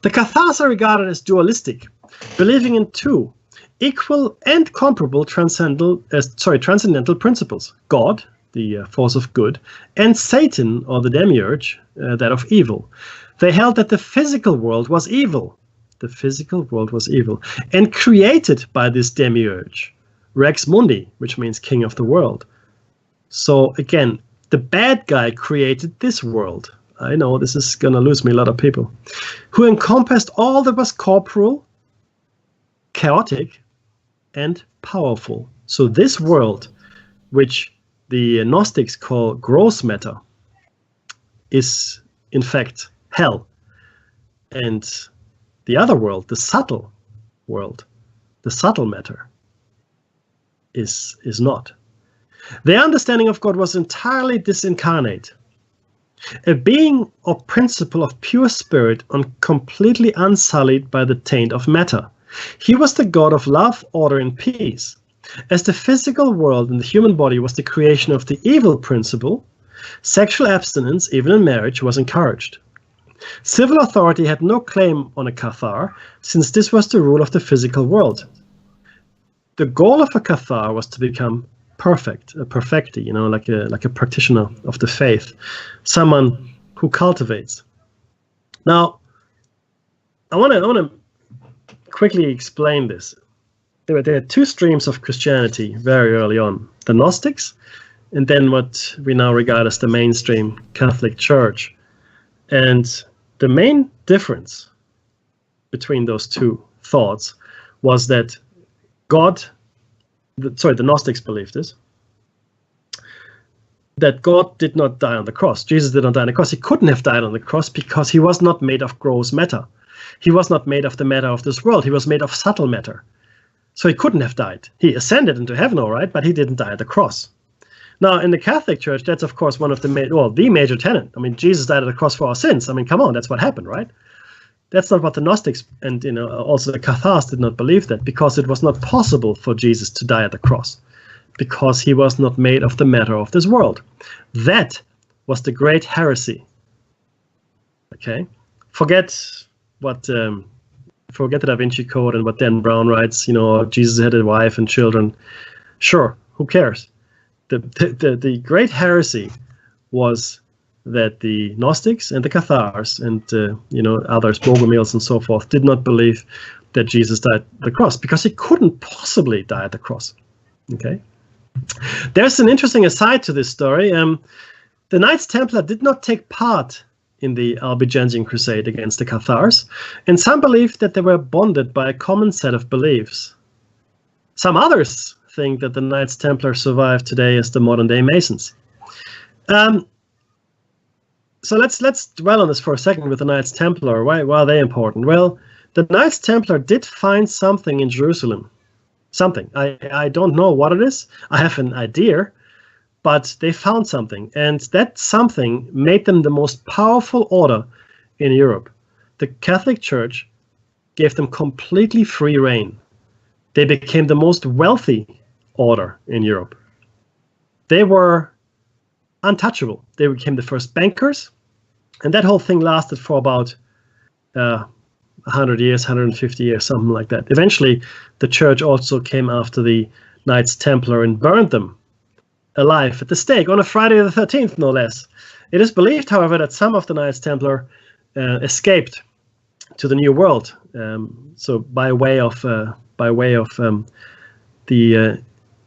The Cathars are regarded as dualistic, believing in two equal and comparable transcendental principles: God, the force of good, and Satan, or the demiurge, that of evil. They held that the physical world was evil. The physical world was evil, and created by this demiurge, Rex Mundi, which means king of the world. So again, the bad guy created this world. I know this is going to lose me a lot of people. Who encompassed all that was corporal, chaotic, and powerful. So this world, which the Gnostics call gross matter, is in fact hell. And the other world, the subtle world, the subtle matter, is not. Their understanding of God was entirely disincarnate, a being or principle of pure spirit and completely unsullied by the taint of matter. He was the God of love, order, and peace. As the physical world and the human body was the creation of the evil principle, sexual abstinence, even in marriage, was encouraged. Civil authority had no claim on a Cathar, since this was the rule of the physical world. The goal of a Cathar was to become perfect, a perfecti, like a practitioner of the faith, someone who cultivates. Now, I want to quickly explain this. There were two streams of Christianity very early on: the Gnostics, and then what we now regard as the mainstream Catholic Church. And the main difference between those two thoughts was that the Gnostics believed this, that God did not die on the cross. Jesus did not die on the cross. He couldn't have died on the cross because he was not made of gross matter. He was not made of the matter of this world. He was made of subtle matter. So he couldn't have died. He ascended into heaven, all right, but he didn't die at the cross. Now, in the Catholic Church, that's, of course, one of the major tenet. I mean, Jesus died at the cross for our sins. I mean, come on, that's what happened, right? That's not what the Gnostics and also the Cathars did not believe, that because it was not possible for Jesus to die at the cross, because he was not made of the matter of this world. That was the great heresy. Okay, forget the Da Vinci Code and what Dan Brown writes. Jesus had a wife and children. Sure, who cares? The great heresy was that the Gnostics and the Cathars and others, Bogomils and so forth, did not believe that Jesus died at the cross because he couldn't possibly die at the cross. Okay, there's an interesting aside to this story. The Knights Templar did not take part in the Albigensian Crusade against the Cathars, and some believe that they were bonded by a common set of beliefs. Some others think that the Knights Templar survive today as the modern-day Masons. So let's dwell on this for a second with the Knights Templar. Why are they important? Well, the Knights Templar did find something in Jerusalem. Something. I don't know what it is. I have an idea, but they found something. And that something made them the most powerful order in Europe. The Catholic Church gave them completely free rein. They became the most wealthy order in Europe. They were untouchable. They became the first bankers, and that whole thing lasted for about 100 years, 150 years, something like that. Eventually, the church also came after the Knights Templar and burned them. alive at the stake on a Friday the 13th, no less. It is believed, however, that some of the Knights Templar escaped to the New World, so by way of the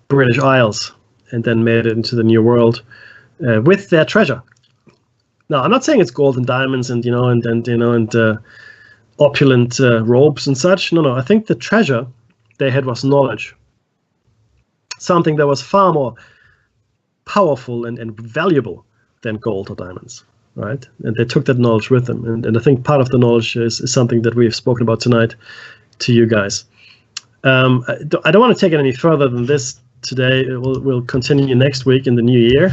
British Isles, and then made it into the New World with their treasure. Now, I'm not saying it's gold and diamonds and opulent robes and such. No. I think the treasure they had was knowledge, something that was far more powerful and valuable than gold or diamonds, right? And they took that knowledge with them. And I think part of the knowledge is something that we've spoken about tonight to you guys. I don't want to take it any further than this today. We'll continue next week in the new year,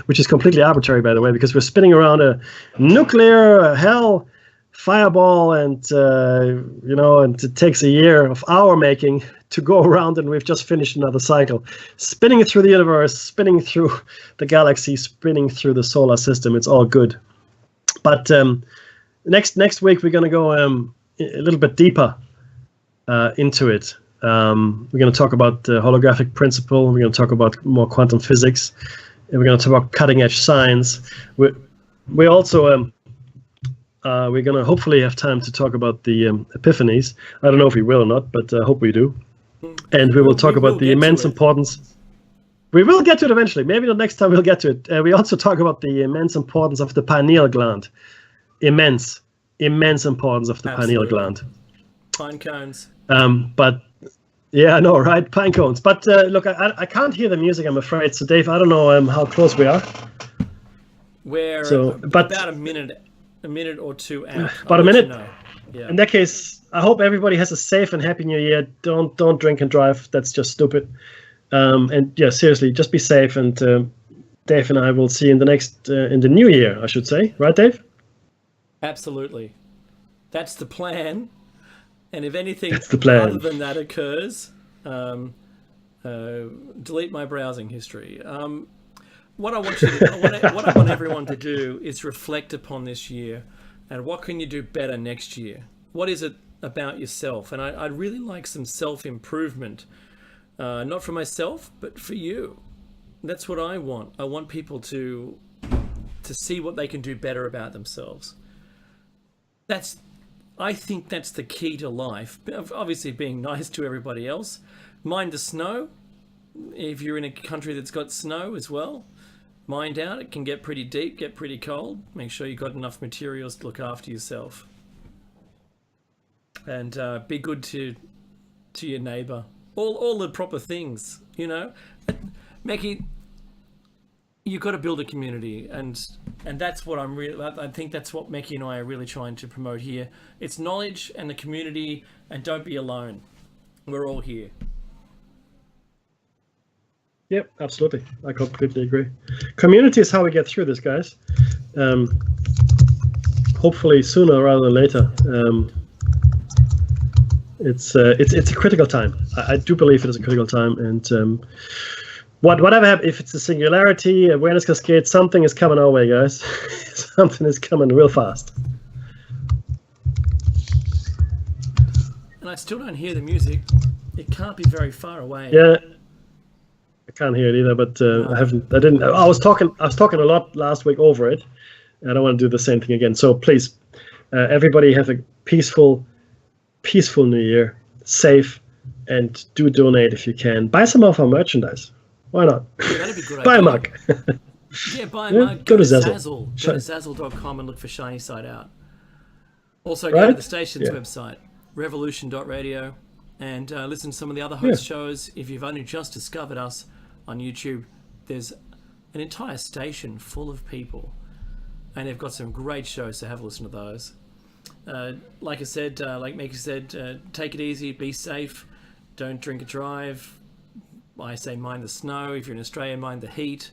which is completely arbitrary, by the way, because we're spinning around a nuclear hell fireball, and and it takes a year of our making to go around, and we've just finished another cycle, spinning through the universe, spinning through the galaxy, spinning through the solar system. It's all good. But next week we're going to go a little bit deeper into it. We're going to talk about the holographic principle. We're going to talk about more quantum physics, and we're going to talk about cutting edge science. We also we're going to hopefully have time to talk about the epiphanies. I don't know if we will or not, but I hope we do. And we will talk about the immense importance. We will get to it eventually. Maybe the next time we'll get to it. We also talk about the immense importance of the pineal gland. Immense importance of the pineal gland. Pine cones. But yeah, I know, right? Pine cones. But look, I can't hear the music, I'm afraid. So Dave, I don't know how close we are. We're but about a minute or two out. About a minute? Yeah. In that case, I hope everybody has a safe and happy new year. Don't drink and drive. That's just stupid. And yeah, seriously, just be safe. And Dave and I will see you in the new year, I should say. Right, Dave? Absolutely. That's the plan. And if anything other than that occurs, delete my browsing history. What I want everyone to do is reflect upon this year, and what can you do better next year? What is it about yourself? And I'd really like some self-improvement, not for myself, but for you. That's what I want. I want people to see what they can do better about themselves. I think that's the key to life. Obviously, being nice to everybody else. Mind the snow. If you're in a country that's got snow as well, mind out. It can get pretty deep, get pretty cold. Make sure you've got enough materials to look after yourself. And be good to your neighbour. All the proper things, Meki, you've got to build a community, and that's what I think that's what Meki and I are really trying to promote here. It's knowledge and the community, and don't be alone. We're all here. Yep, absolutely. I completely agree. Community is how we get through this, guys. Hopefully sooner rather than later. It's a critical time. I do believe it is a critical time, and whatever happens, if it's a singularity, awareness cascade, something is coming our way, guys. Something is coming real fast. And I still don't hear the music. It can't be very far away. Yeah, I can't hear it either. But I was talking a lot last week over it, and I don't want to do the same thing again. So please, everybody have a peaceful New Year, safe, and do donate if you can. Buy some of our merchandise. Why not? Yeah, that'd be good. Buy a mug. Yeah, buy a mug. Go to Zazzle. Go to Zazzle.com and look for Shiny Side Out. Also, go to the station's website, revolution.radio, and listen to some of the other host shows. If you've only just discovered us on YouTube, there's an entire station full of people, and they've got some great shows, so have a listen to those. Like I said, like Mickey said, take it easy, be safe, don't drink and drive. I say mind the snow. If you're in Australia, mind the heat.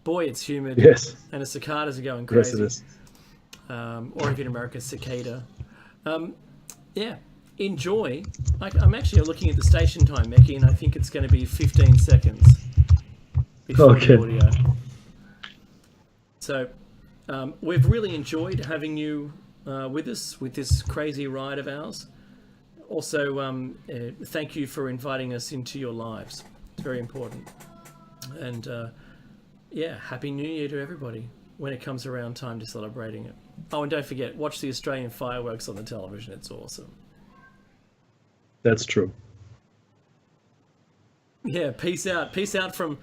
Boy, it's humid. Yes. And the cicadas are going crazy. Yes, it is. Or if you're in America, cicada. Yeah, enjoy. I'm actually looking at the station time, Mickey, and I think it's going to be 15 seconds before the audio. So we've really enjoyed having you with us with this crazy ride of ours. Also, thank you for inviting us into your lives. It's very important. And yeah, Happy New Year to everybody when it comes around time to celebrating it. Oh, and don't forget, watch the Australian fireworks on the television. It's awesome. That's true. Yeah, peace out. Peace out from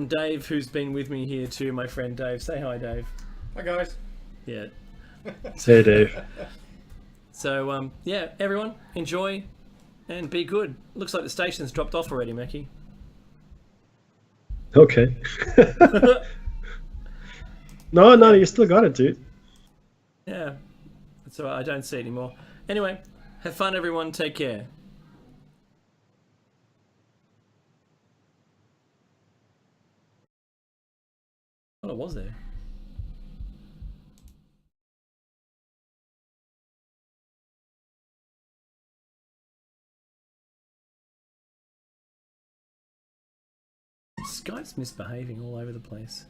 Dave, who's been with me here too, my friend Dave. Say hi, Dave. Hi, guys. Yeah. Hey, Dave. So, yeah, everyone, enjoy and be good. Looks like the station's dropped off already, Mackie. Okay. No, you still got it, dude. Yeah. That's all right. I don't see it anymore. Anyway, have fun, everyone. Take care. Oh, it was there. Skype's misbehaving all over the place.